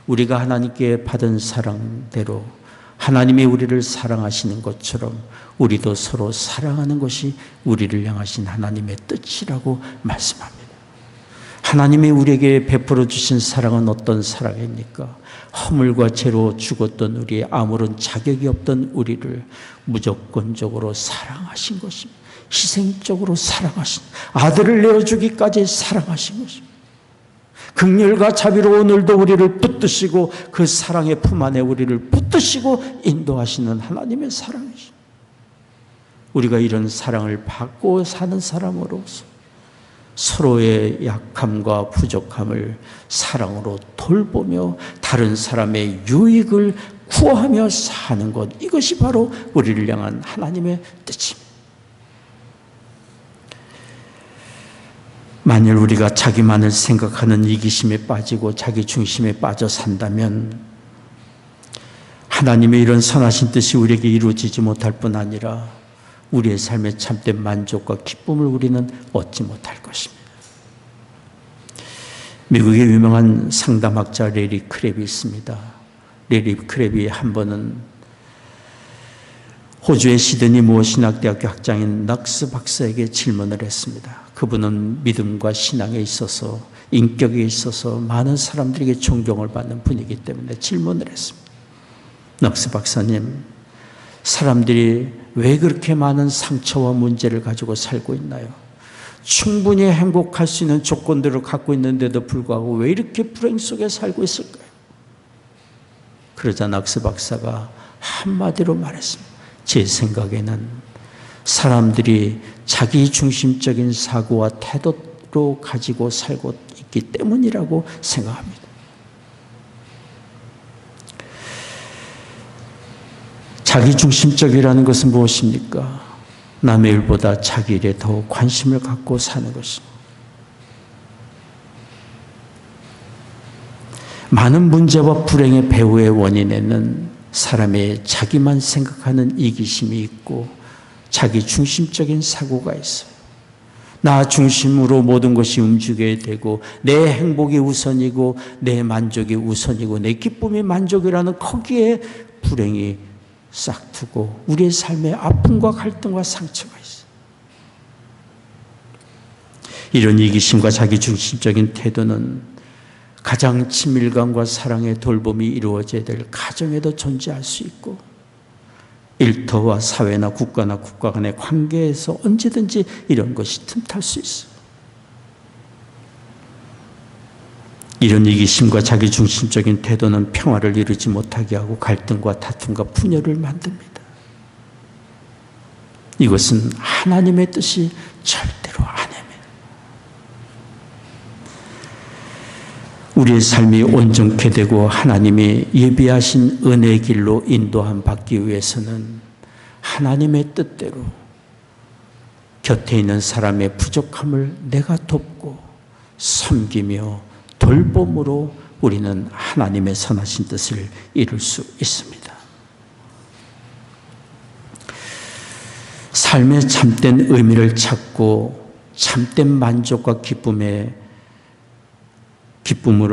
우리가 하나님께 받은 사랑대로 하나님이 우리를 사랑하시는 것처럼 우리도 서로 사랑하는 것이 우리를 향하신 하나님의 뜻이라고 말씀합니다. 하나님이 우리에게 베풀어 주신 사랑은 어떤 사랑입니까? 허물과 죄로 죽었던 우리, 아무런 자격이 없던 우리를 무조건적으로 사랑하신 것입니다. 희생적으로 사랑하신, 아들을 내어주기까지 사랑하신 것입니다. 긍휼과 자비로 오늘도 우리를 붙드시고 그 사랑의 품 안에 우리를 붙드시고 인도하시는 하나님의 사랑이십니다. 우리가 이런 사랑을 받고 사는 사람으로서 서로의 약함과 부족함을 사랑으로 돌보며 다른 사람의 유익을 구하며 사는 것, 이것이 바로 우리를 향한 하나님의 뜻입니다. 만일 우리가 자기만을 생각하는 이기심에 빠지고 자기 중심에 빠져 산다면 하나님의 이런 선하신 뜻이 우리에게 이루어지지 못할 뿐 아니라 우리의 삶의 참된 만족과 기쁨을 우리는 얻지 못할 것입니다. 미국의 유명한 상담학자 레리 크랩이 있습니다. 레리 크랩이 한 번은 호주의 시드니 모어 신학대학교 학장인 넉스 박사에게 질문을 했습니다. 그분은 믿음과 신앙에 있어서, 인격에 있어서 많은 사람들에게 존경을 받는 분이기 때문에 질문을 했습니다. 넉스 박사님, 사람들이 왜 그렇게 많은 상처와 문제를 가지고 살고 있나요? 충분히 행복할 수 있는 조건들을 갖고 있는데도 불구하고 왜 이렇게 불행 속에 살고 있을까요? 그러자 넉스 박사가 한마디로 말했습니다. 제 생각에는 사람들이 자기 중심적인 사고와 태도로 가지고 살고 있기 때문이라고 생각합니다. 자기 중심적이라는 것은 무엇입니까? 남의 일보다 자기 일에 더 관심을 갖고 사는 것입니다. 많은 문제와 불행의 배후의 원인에는 사람의 자기만 생각하는 이기심이 있고 자기 중심적인 사고가 있어요. 나 중심으로 모든 것이 움직여야 되고 내 행복이 우선이고 내 만족이 우선이고 내 기쁨이 만족이라는 거기에 불행이 싹트고 우리의 삶에 아픔과 갈등과 상처가 있어요. 이런 이기심과 자기 중심적인 태도는 가장 친밀감과 사랑의 돌봄이 이루어져야 될 가정에도 존재할 수 있고 일터와 사회나 국가나 국가 간의 관계에서 언제든지 이런 것이 틈탈 수 있어요. 이런 이기심과 자기 중심적인 태도는 평화를 이루지 못하게 하고 갈등과 다툼과 분열을 만듭니다. 이것은 하나님의 뜻이 절대로 아닙니다. 우리의 삶이 온전케 되고 하나님이 예비하신 은혜의 길로 인도함 받기 위해서는 하나님의 뜻대로 곁에 있는 사람의 부족함을 내가 돕고 섬기며 돌봄으로 우리는 하나님의 선하신 뜻을 이룰 수 있습니다. 삶의 참된 의미를 찾고 참된 만족과 기쁨을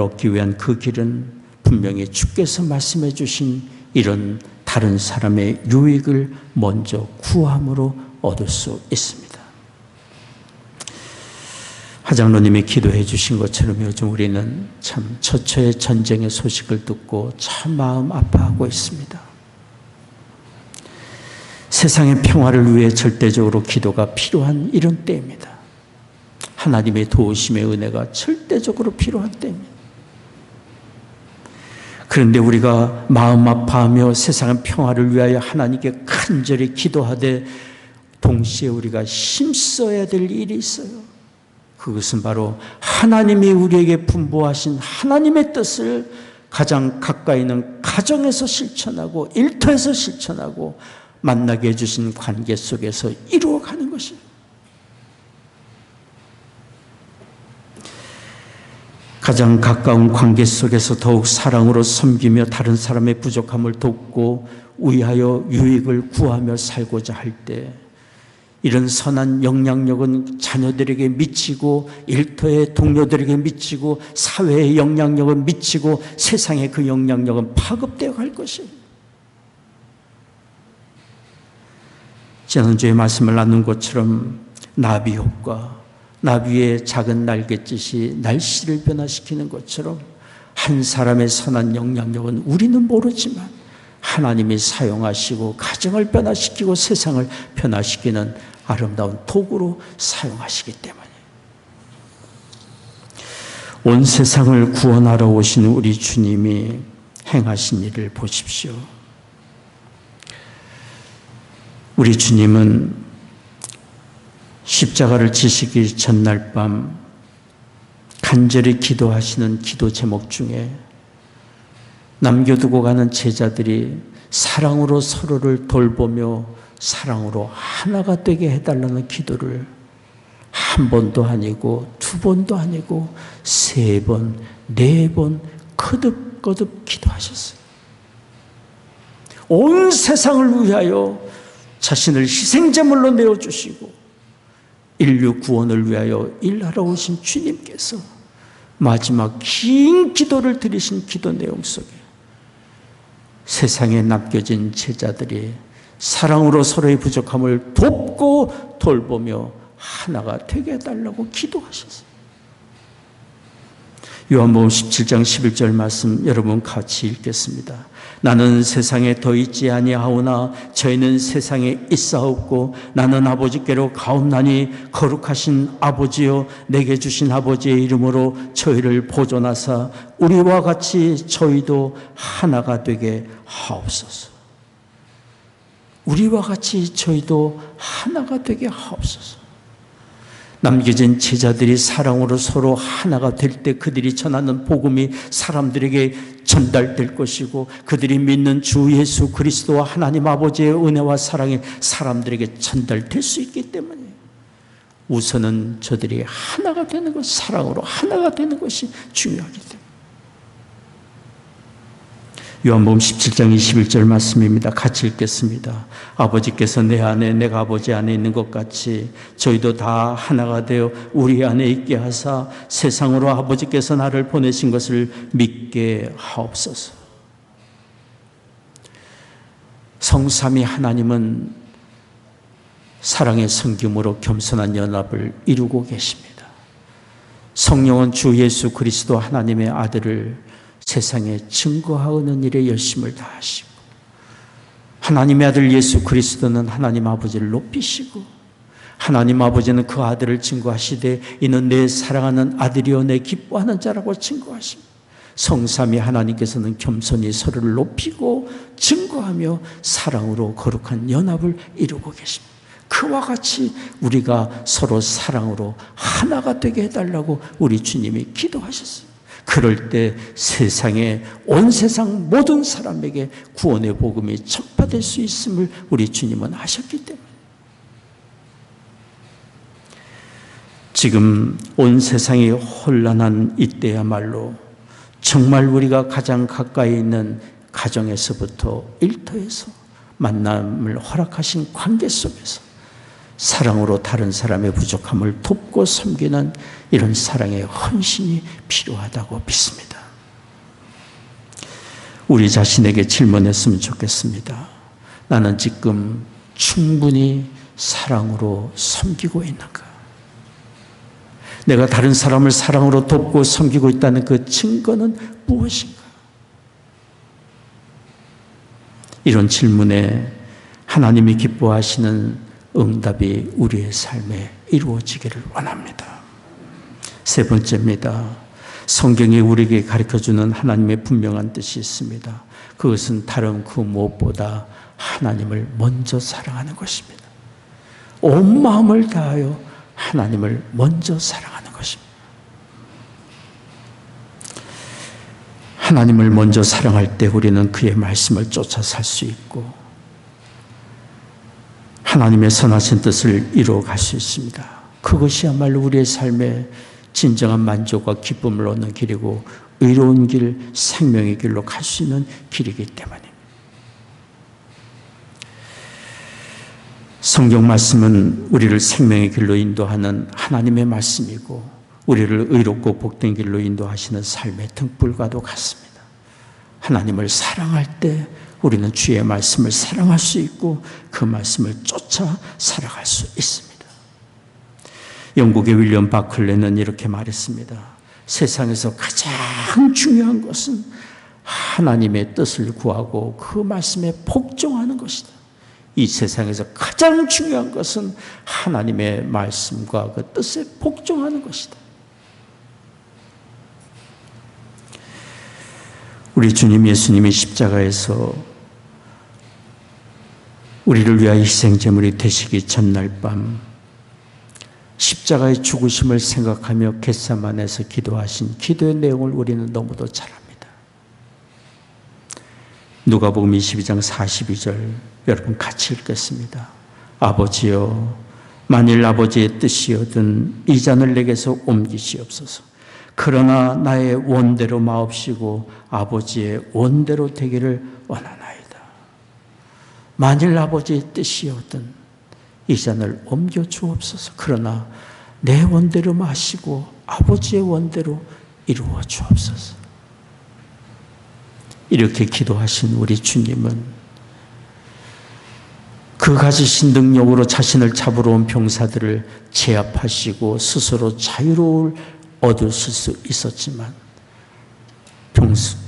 얻기 위한 그 길은 분명히 주께서 말씀해 주신 이런 다른 사람의 유익을 먼저 구함으로 얻을 수 있습니다. 하장로님이 기도해 주신 것처럼 요즘 우리는 참 처처의 전쟁의 소식을 듣고 참 마음 아파하고 있습니다. 세상의 평화를 위해 절대적으로 기도가 필요한 이런 때입니다. 하나님의 도우심의 은혜가 절대적으로 필요한 때입니다. 그런데 우리가 마음 아파하며 세상의 평화를 위하여 하나님께 간절히 기도하되 동시에 우리가 힘써야 될 일이 있어요. 그것은 바로 하나님이 우리에게 분부하신 하나님의 뜻을 가장 가까이 있는 가정에서 실천하고 일터에서 실천하고 만나게 해주신 관계 속에서 이루어가는 것입니다. 가장 가까운 관계 속에서 더욱 사랑으로 섬기며 다른 사람의 부족함을 돕고 위하여 유익을 구하며 살고자 할 때 이런 선한 영향력은 자녀들에게 미치고 일터의 동료들에게 미치고 사회의 영향력은 미치고 세상의 그 영향력은 파급되어 갈 것입니다. 지난주에 말씀을 나눈 것처럼 나비 효과, 나비의 작은 날갯짓이 날씨를 변화시키는 것처럼 한 사람의 선한 영향력은 우리는 모르지만 하나님이 사용하시고 가정을 변화시키고 세상을 변화시키는 아름다운 도구로 사용하시기 때문에 온 세상을 구원하러 오신 우리 주님이 행하신 일을 보십시오. 우리 주님은 십자가를 지시기 전날 밤 간절히 기도하시는 기도 제목 중에 남겨두고 가는 제자들이 사랑으로 서로를 돌보며 사랑으로 하나가 되게 해달라는 기도를 한 번도 아니고 두 번도 아니고 세 번, 네 번 거듭거듭 기도하셨어요. 온 세상을 위하여 자신을 희생제물로 내어주시고 인류 구원을 위하여 일하러 오신 주님께서 마지막 긴 기도를 드리신 기도 내용 속에 세상에 남겨진 제자들이 사랑으로 서로의 부족함을 돕고 돌보며 하나가 되게 해달라고 기도하셨어요. 요한복음 17장 11절 말씀 여러분 같이 읽겠습니다. 나는 세상에 더 있지 아니하오나 저희는 세상에 있사옵고 나는 아버지께로 가옵나니 거룩하신 아버지여 내게 주신 아버지의 이름으로 저희를 보존하사 우리와 같이 저희도 하나가 되게 하옵소서. 우리와 같이 저희도 하나가 되게 하옵소서. 남겨진 제자들이 사랑으로 서로 하나가 될 때 그들이 전하는 복음이 사람들에게 전달될 것이고 그들이 믿는 주 예수 그리스도와 하나님 아버지의 은혜와 사랑이 사람들에게 전달될 수 있기 때문에 우선은 저들이 하나가 되는 것, 사랑으로 하나가 되는 것이 중요하기 때문에 요한복음 17장 21절 말씀입니다. 같이 읽겠습니다. 아버지께서 내 안에 내가 아버지 안에 있는 것 같이 저희도 다 하나가 되어 우리 안에 있게 하사 세상으로 아버지께서 나를 보내신 것을 믿게 하옵소서. 성삼위 하나님은 사랑의 성김으로 겸손한 연합을 이루고 계십니다. 성령은 주 예수 그리스도 하나님의 아들을 세상에 증거하는 일에 열심을 다하시고 하나님의 아들 예수 그리스도는 하나님 아버지를 높이시고 하나님 아버지는 그 아들을 증거하시되 이는 내 사랑하는 아들이요 내 기뻐하는 자라고 증거하십니다. 성삼위 하나님께서는 겸손히 서로를 높이고 증거하며 사랑으로 거룩한 연합을 이루고 계십니다. 그와 같이 우리가 서로 사랑으로 하나가 되게 해달라고 우리 주님이 기도하셨어요. 그럴 때 세상에 온 세상 모든 사람에게 구원의 복음이 전파될 수 있음을 우리 주님은 아셨기 때문에 지금 온 세상이 혼란한 이때야말로 정말 우리가 가장 가까이 있는 가정에서부터 일터에서 만남을 허락하신 관계 속에서 사랑으로 다른 사람의 부족함을 돕고 섬기는 이런 사랑의 헌신이 필요하다고 믿습니다. 우리 자신에게 질문했으면 좋겠습니다. 나는 지금 충분히 사랑으로 섬기고 있는가? 내가 다른 사람을 사랑으로 돕고 섬기고 있다는 그 증거는 무엇인가? 이런 질문에 하나님이 기뻐하시는 응답이 우리의 삶에 이루어지기를 원합니다. 세 번째입니다. 성경이 우리에게 가르쳐주는 하나님의 분명한 뜻이 있습니다. 그것은 다른 그 무엇보다 하나님을 먼저 사랑하는 것입니다. 온 마음을 다하여 하나님을 먼저 사랑하는 것입니다. 하나님을 먼저 사랑할 때 우리는 그의 말씀을 쫓아 살 수 있고 하나님의 선하신 뜻을 이루어갈 수 있습니다. 그것이야말로 우리의 삶에 진정한 만족과 기쁨을 얻는 길이고 의로운 길, 생명의 길로 갈 수 있는 길이기 때문입니다. 성경 말씀은 우리를 생명의 길로 인도하는 하나님의 말씀이고 우리를 의롭고 복된 길로 인도하시는 삶의 등불과도 같습니다. 하나님을 사랑할 때 우리는 주의 말씀을 사랑할 수 있고 그 말씀을 쫓아 살아갈 수 있습니다. 영국의 윌리엄 바클레는 이렇게 말했습니다. 세상에서 가장 중요한 것은 하나님의 뜻을 구하고 그 말씀에 복종하는 것이다. 이 세상에서 가장 중요한 것은 하나님의 말씀과 그 뜻에 복종하는 것이다. 우리 주님 예수님이 십자가에서 우리를 위하여 희생제물이 되시기 전날 밤 십자가의 죽으심을 생각하며 겟세마네에서 기도하신 기도의 내용을 우리는 너무도 잘 압니다. 누가복음 22장 42절 여러분 같이 읽겠습니다. 아버지여, 만일 아버지의 뜻이거든 이 잔을 내게서 옮기시옵소서. 그러나 나의 원대로 마옵시고 아버지의 원대로 되기를 원하나이다. 만일 아버지의 뜻이거든 이 잔을 옮겨 주옵소서. 그러나 내 원대로 마시고 아버지의 원대로 이루어 주옵소서. 이렇게 기도하신 우리 주님은 그 가지신 능력으로 자신을 잡으러 온 병사들을 제압하시고 스스로 자유로움을 얻을 수 있었지만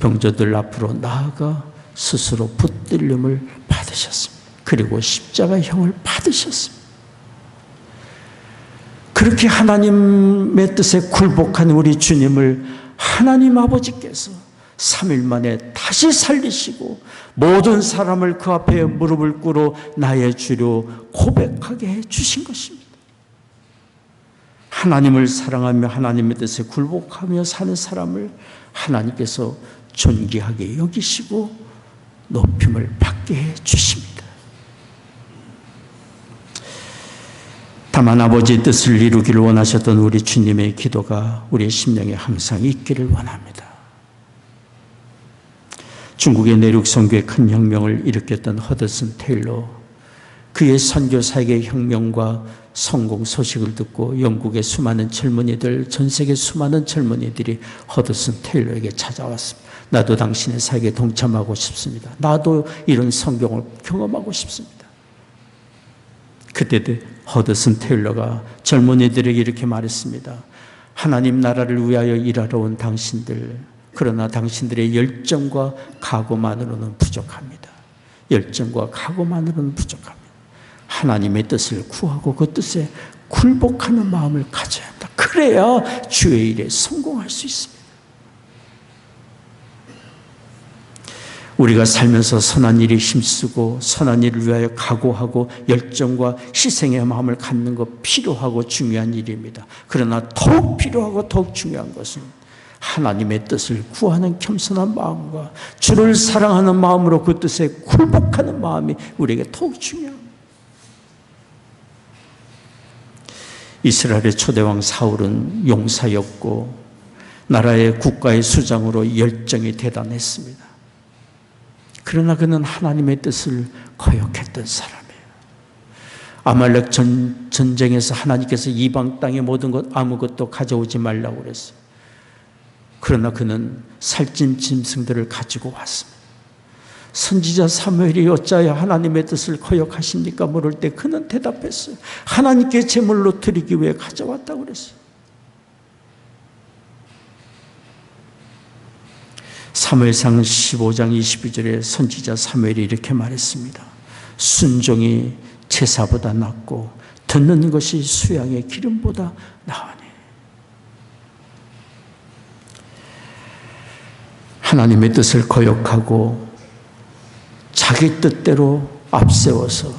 병자들 앞으로 나아가 스스로 붙들림을 받으셨습니다. 그리고 십자가형을 받으셨습니다. 그렇게 하나님의 뜻에 굴복한 우리 주님을 하나님 아버지께서 3일 만에 다시 살리시고 모든 사람을 그 앞에 무릎을 꿇어 나의 주로 고백하게 해주신 것입니다. 하나님을 사랑하며 하나님의 뜻에 굴복하며 사는 사람을 하나님께서 존귀하게 여기시고 높임을 받게 해주십니다. 다만 아버지의 뜻을 이루기를 원하셨던 우리 주님의 기도가 우리의 심령에 항상 있기를 원합니다. 중국의 내륙 선교의 큰 혁명을 일으켰던 허드슨 테일러, 그의 선교 사역의 혁명과 성공 소식을 듣고 영국의 수많은 젊은이들, 전 세계 수많은 젊은이들이 허드슨 테일러에게 찾아왔습니다. 나도 당신의 사역에 동참하고 싶습니다. 나도 이런 성경을 경험하고 싶습니다. 그때 허드슨 테일러가 젊은이들에게 이렇게 말했습니다. 하나님 나라를 위하여 일하러 온 당신들, 그러나 당신들의 열정과 각오만으로는 부족합니다. 열정과 각오만으로는 부족합니다. 하나님의 뜻을 구하고 그 뜻에 굴복하는 마음을 가져야 합니다. 그래야 주의 일에 성공할 수 있습니다. 우리가 살면서 선한 일에 힘쓰고 선한 일을 위하여 각오하고 열정과 희생의 마음을 갖는 것 필요하고 중요한 일입니다. 그러나 더욱 필요하고 더욱 중요한 것은 하나님의 뜻을 구하는 겸손한 마음과 주를 사랑하는 마음으로 그 뜻에 굴복하는 마음이 우리에게 더욱 중요합니다. 이스라엘의 초대왕 사울은 용사였고 나라의 국가의 수장으로 열정이 대단했습니다. 그러나 그는 하나님의 뜻을 거역했던 사람이에요. 아말렉 전쟁에서 하나님께서 이방 땅의 모든 것 아무것도 가져오지 말라고 그랬어요. 그러나 그는 살찐 짐승들을 가지고 왔습니다. 선지자 사무엘이 어찌하여 하나님의 뜻을 거역하십니까? 물을 때 그는 대답했어요. 하나님께 제물로 드리기 위해 가져왔다고 그랬어요. 사무엘상 15장 22절에 선지자 사무엘이 이렇게 말했습니다. 순종이 제사보다 낫고 듣는 것이 수양의 기름보다 나으니. 하나님의 뜻을 거역하고 자기 뜻대로 앞세워서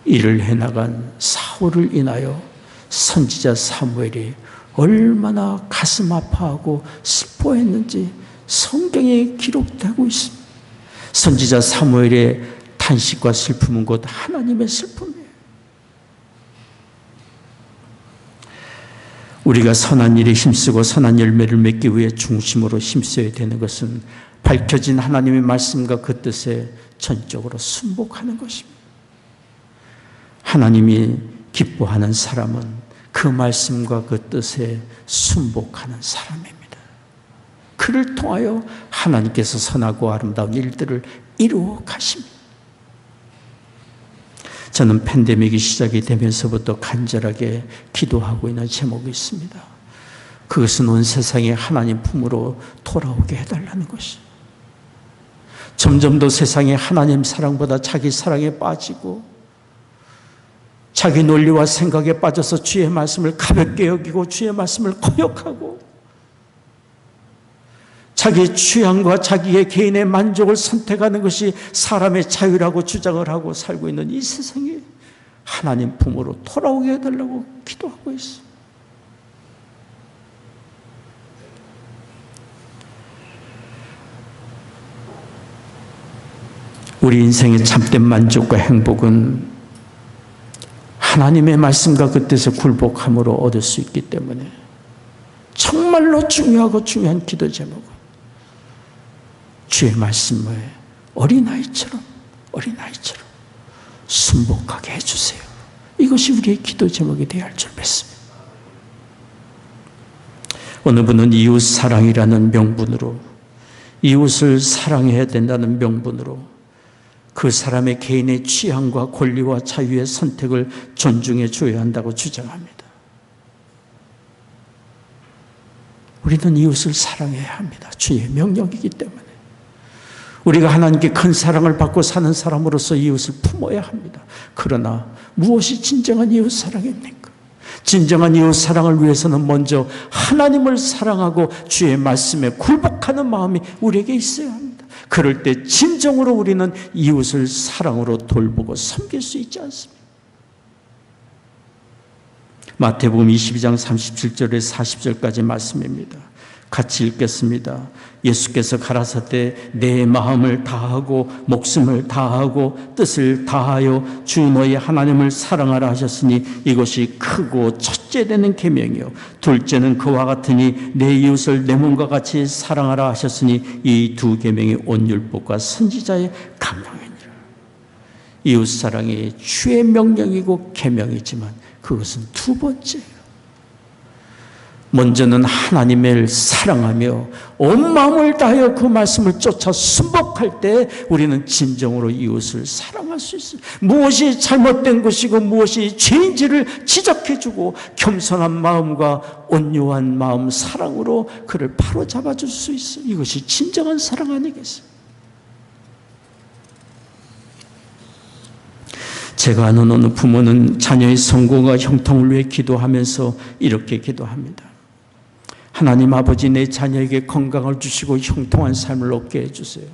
일을 해나간 사울을 인하여 선지자 사무엘이 얼마나 가슴 아파하고 슬퍼했는지 성경에 기록되고 있습니다. 선지자 사무엘의 탄식과 슬픔은 곧 하나님의 슬픔이에요. 우리가 선한 일에 힘쓰고 선한 열매를 맺기 위해 중심으로 힘써야 되는 것은 밝혀진 하나님의 말씀과 그 뜻에 전적으로 순복하는 것입니다. 하나님이 기뻐하는 사람은 그 말씀과 그 뜻에 순복하는 사람입니다. 그를 통하여 하나님께서 선하고 아름다운 일들을 이루어 가십니다. 저는 팬데믹이 시작이 되면서부터 간절하게 기도하고 있는 제목이 있습니다. 그것은 온 세상이 하나님 품으로 돌아오게 해달라는 것이. 점점 더 세상이 하나님 사랑보다 자기 사랑에 빠지고 자기 논리와 생각에 빠져서 주의 말씀을 가볍게 여기고 주의 말씀을 거역하고 자기 취향과 자기의 개인의 만족을 선택하는 것이 사람의 자유라고 주장을 하고 살고 있는 이 세상이 하나님 품으로 돌아오게 해달라고 기도하고 있어요. 우리 인생의 참된 만족과 행복은 하나님의 말씀과 그 뜻에 굴복함으로 얻을 수 있기 때문에 정말로 중요하고 중요한 기도 제목은 주의 말씀을 어린아이처럼 순복하게 해주세요. 이것이 우리의 기도 제목이 되어야 할 줄 믿습니다. 어느 분은 이웃 사랑이라는 명분으로, 이웃을 사랑해야 된다는 명분으로 그 사람의 개인의 취향과 권리와 자유의 선택을 존중해 줘야 한다고 주장합니다. 우리는 이웃을 사랑해야 합니다. 주의 명령이기 때문에. 우리가 하나님께 큰 사랑을 받고 사는 사람으로서 이웃을 품어야 합니다. 그러나 무엇이 진정한 이웃 사랑입니까? 진정한 이웃 사랑을 위해서는 먼저 하나님을 사랑하고 주의 말씀에 굴복하는 마음이 우리에게 있어야 합니다. 그럴 때 진정으로 우리는 이웃을 사랑으로 돌보고 섬길 수 있지 않습니까? 마태복음 22장 37절에 40절까지 말씀입니다. 같이 읽겠습니다. 예수께서 가라사대 내 마음을 다하고 목숨을 다하고 뜻을 다하여 주 너희 하나님을 사랑하라 하셨으니 이것이 크고 첫째 되는 계명이요 둘째는 그와 같으니 내 이웃을 내 몸과 같이 사랑하라 하셨으니 이 두 계명이 온 율법과 선지자의 강령이니라. 이웃 사랑이 주의 명령이고 계명이지만 그것은 두 번째예요. 먼저는 하나님을 사랑하며 온 마음을 다하여 그 말씀을 쫓아 순복할 때 우리는 진정으로 이웃을 사랑할 수 있어요. 무엇이 잘못된 것이고 무엇이 죄인지를 지적해주고 겸손한 마음과 온유한 마음, 사랑으로 그를 바로잡아 줄 수 있어요. 이것이 진정한 사랑 아니겠어요? 제가 아는 어느 부모는 자녀의 성공과 형통을 위해 기도하면서 이렇게 기도합니다. 하나님 아버지, 내 자녀에게 건강을 주시고 형통한 삶을 얻게 해주세요.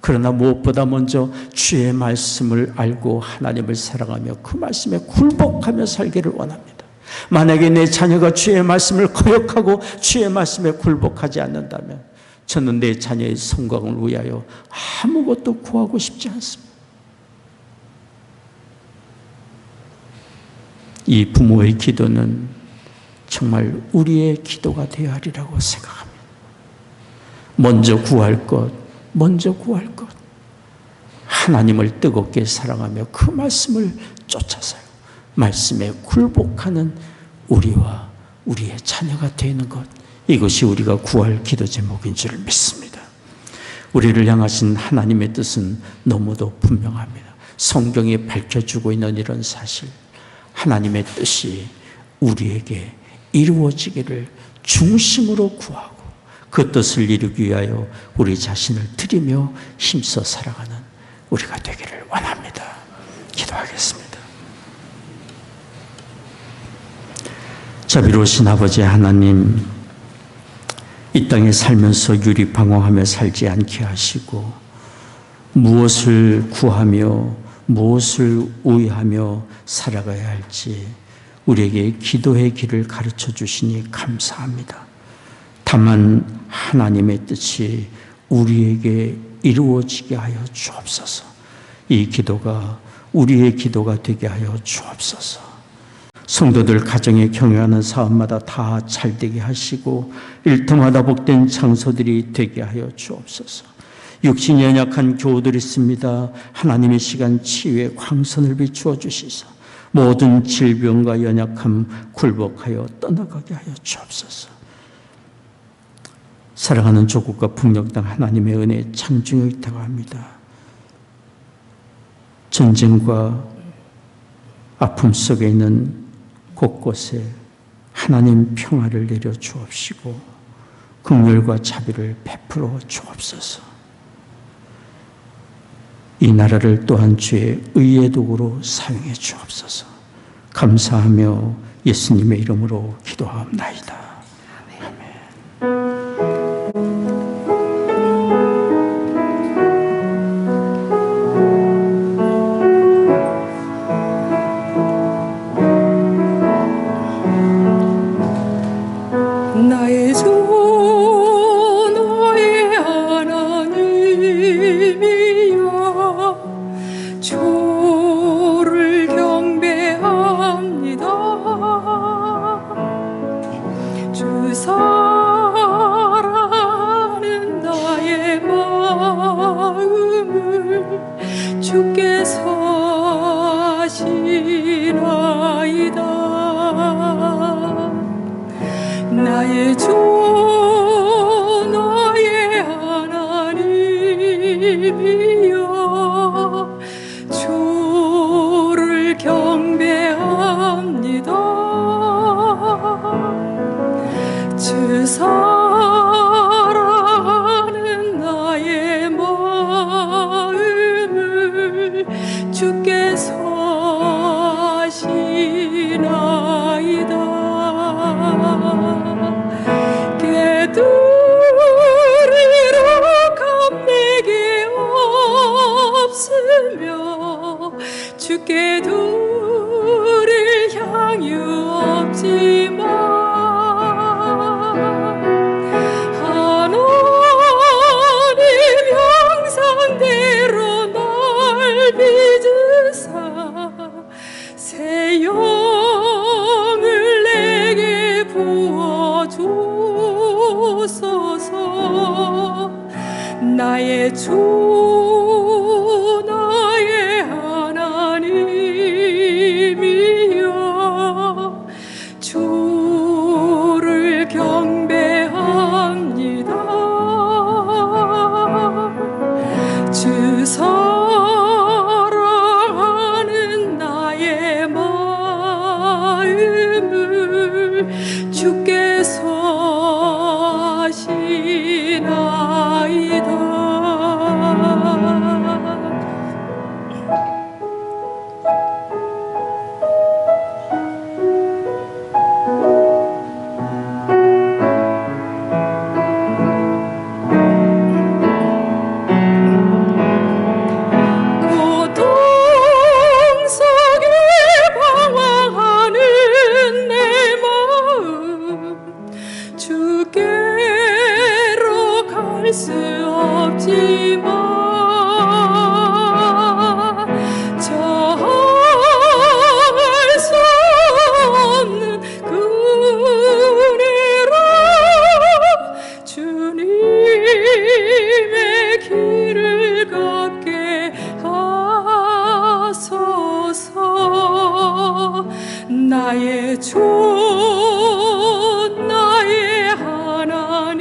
그러나 무엇보다 먼저 주의 말씀을 알고 하나님을 사랑하며 그 말씀에 굴복하며 살기를 원합니다. 만약에 내 자녀가 주의 말씀을 거역하고 주의 말씀에 굴복하지 않는다면 저는 내 자녀의 성공을 위하여 아무것도 구하고 싶지 않습니다. 이 부모의 기도는 정말 우리의 기도가 되어야 하리라고 생각합니다. 먼저 구할 것. 하나님을 뜨겁게 사랑하며 그 말씀을 쫓아서요. 말씀에 굴복하는 우리와 우리의 자녀가 되는 것. 이것이 우리가 구할 기도 제목인 줄 믿습니다. 우리를 향하신 하나님의 뜻은 너무도 분명합니다. 성경이 밝혀주고 있는 이런 사실. 하나님의 뜻이 우리에게 이루어지기를 중심으로 구하고 그 뜻을 이루기 위하여 우리 자신을 드리며 힘써 살아가는 우리가 되기를 원합니다. 기도하겠습니다. 자비로우신 아버지 하나님, 이 땅에 살면서 유리방황하며 살지 않게 하시고 무엇을 구하며 무엇을 우회하며 살아가야 할지 우리에게 기도의 길을 가르쳐 주시니 감사합니다. 다만 하나님의 뜻이 우리에게 이루어지게 하여 주옵소서. 이 기도가 우리의 기도가 되게 하여 주옵소서. 성도들 가정에 경영하는 사업마다 다 잘되게 하시고 일터마다 복된 장소들이 되게 하여 주옵소서. 육신이 연약한 교우들이 있습니다. 하나님의 시간 치유의 광선을 비추어 주시사 모든 질병과 연약함 굴복하여 떠나가게 하여 주옵소서. 사랑하는 조국과 북녘 땅 하나님의 은혜 장중에 있다고 전쟁과 아픔 속에 있는 곳곳에 하나님 평화를 내려 주옵시고 긍휼과 자비를 베풀어 주옵소서. 이 나라를 또한 주의 의의 도구로 사용해 주옵소서. 감사하며 예수님의 이름으로 기도하옵나이다. 나의 주 너의 하나님이여 주를 경배합니다. 주 사랑하는 나의 마음을 주께서 아시나이다. 나의 주 너의 하나님이여 주를 경배합니다. 주 사랑하는 나의 마음을 주께서 아시나이다. 깨뜨리러 감내게 없으며 주께 드릴 향유 없지만 하나님 형상대로 날 빚으사 새 영을 내게 부어주소서. 나의 주 나의 하나님이여 주를 경배합니다. 주 사랑하는 나의 마음을 주께서 아시나이다. 고통 속에 방황하는 내 마음 주께로 갈 수 없지만 저할 수 없는 그 은혜로 주님의 길을 걷게 하소서. 나의 주 나의 하나님이여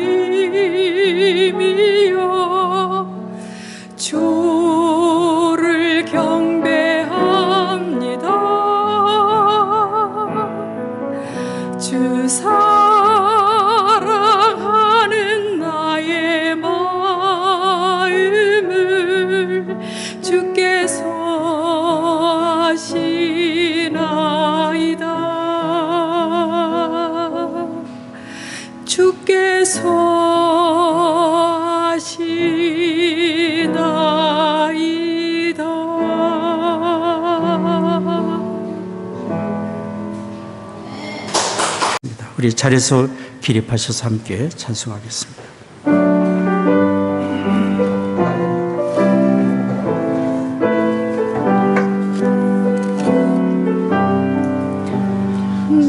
주를 경배합니다. 주 사랑하는 나의 마음을 주께서 아시나이다. 주께서 아시나이다. 우리 자리에서 기립하셔서 함께 찬송하겠습니다.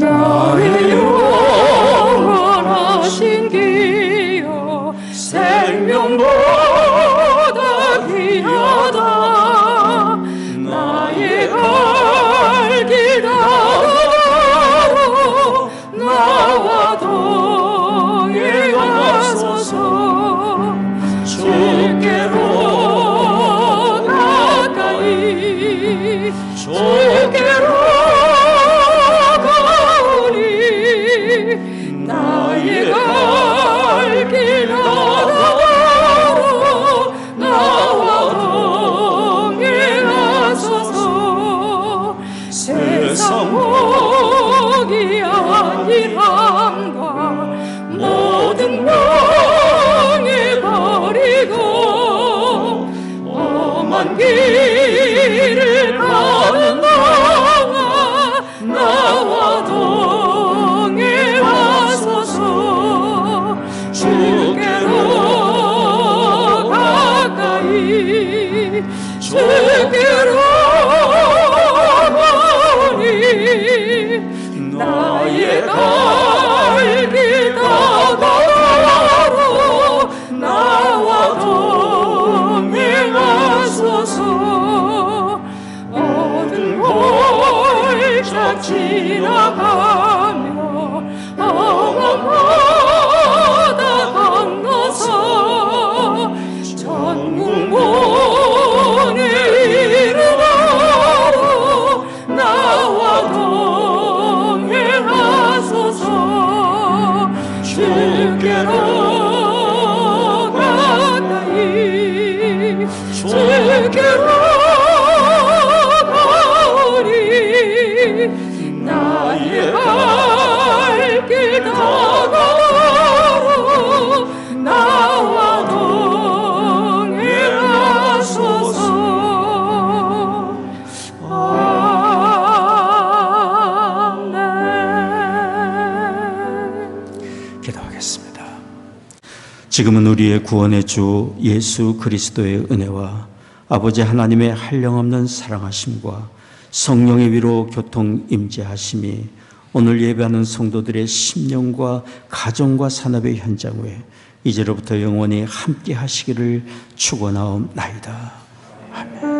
나의 영원하신 기여 생명보다 귀하다. 나의 갈 길 다가도 나와 동행하소서. 주께로 가까이 주께로 가오니 성목이 아니함과 모든 명예 버리고 험한 길을 가는 나와 동해 와소서 주께로 가까이 주께로 가오니 나의 갈 길 다가로 나와 동행하소서 모든 골짝 지나가며 험한 바다 건너서 천국문에 이르러 나와 동행하소서 주께로 가까이 주께로 가오니 나의 갈 길 다가로 나와 동행하소서. 아멘. 기도하겠습니다. 지금은 우리의 구원의 주 예수 그리스도의 은혜와 아버지 하나님의 한량없는 사랑하심과 성령의 위로 교통 임재하심이 오늘 예배하는 성도들의 심령과 가정과 산업의 현장 외에 이제로부터 영원히 함께 하시기를 축원하옵나이다. 아멘.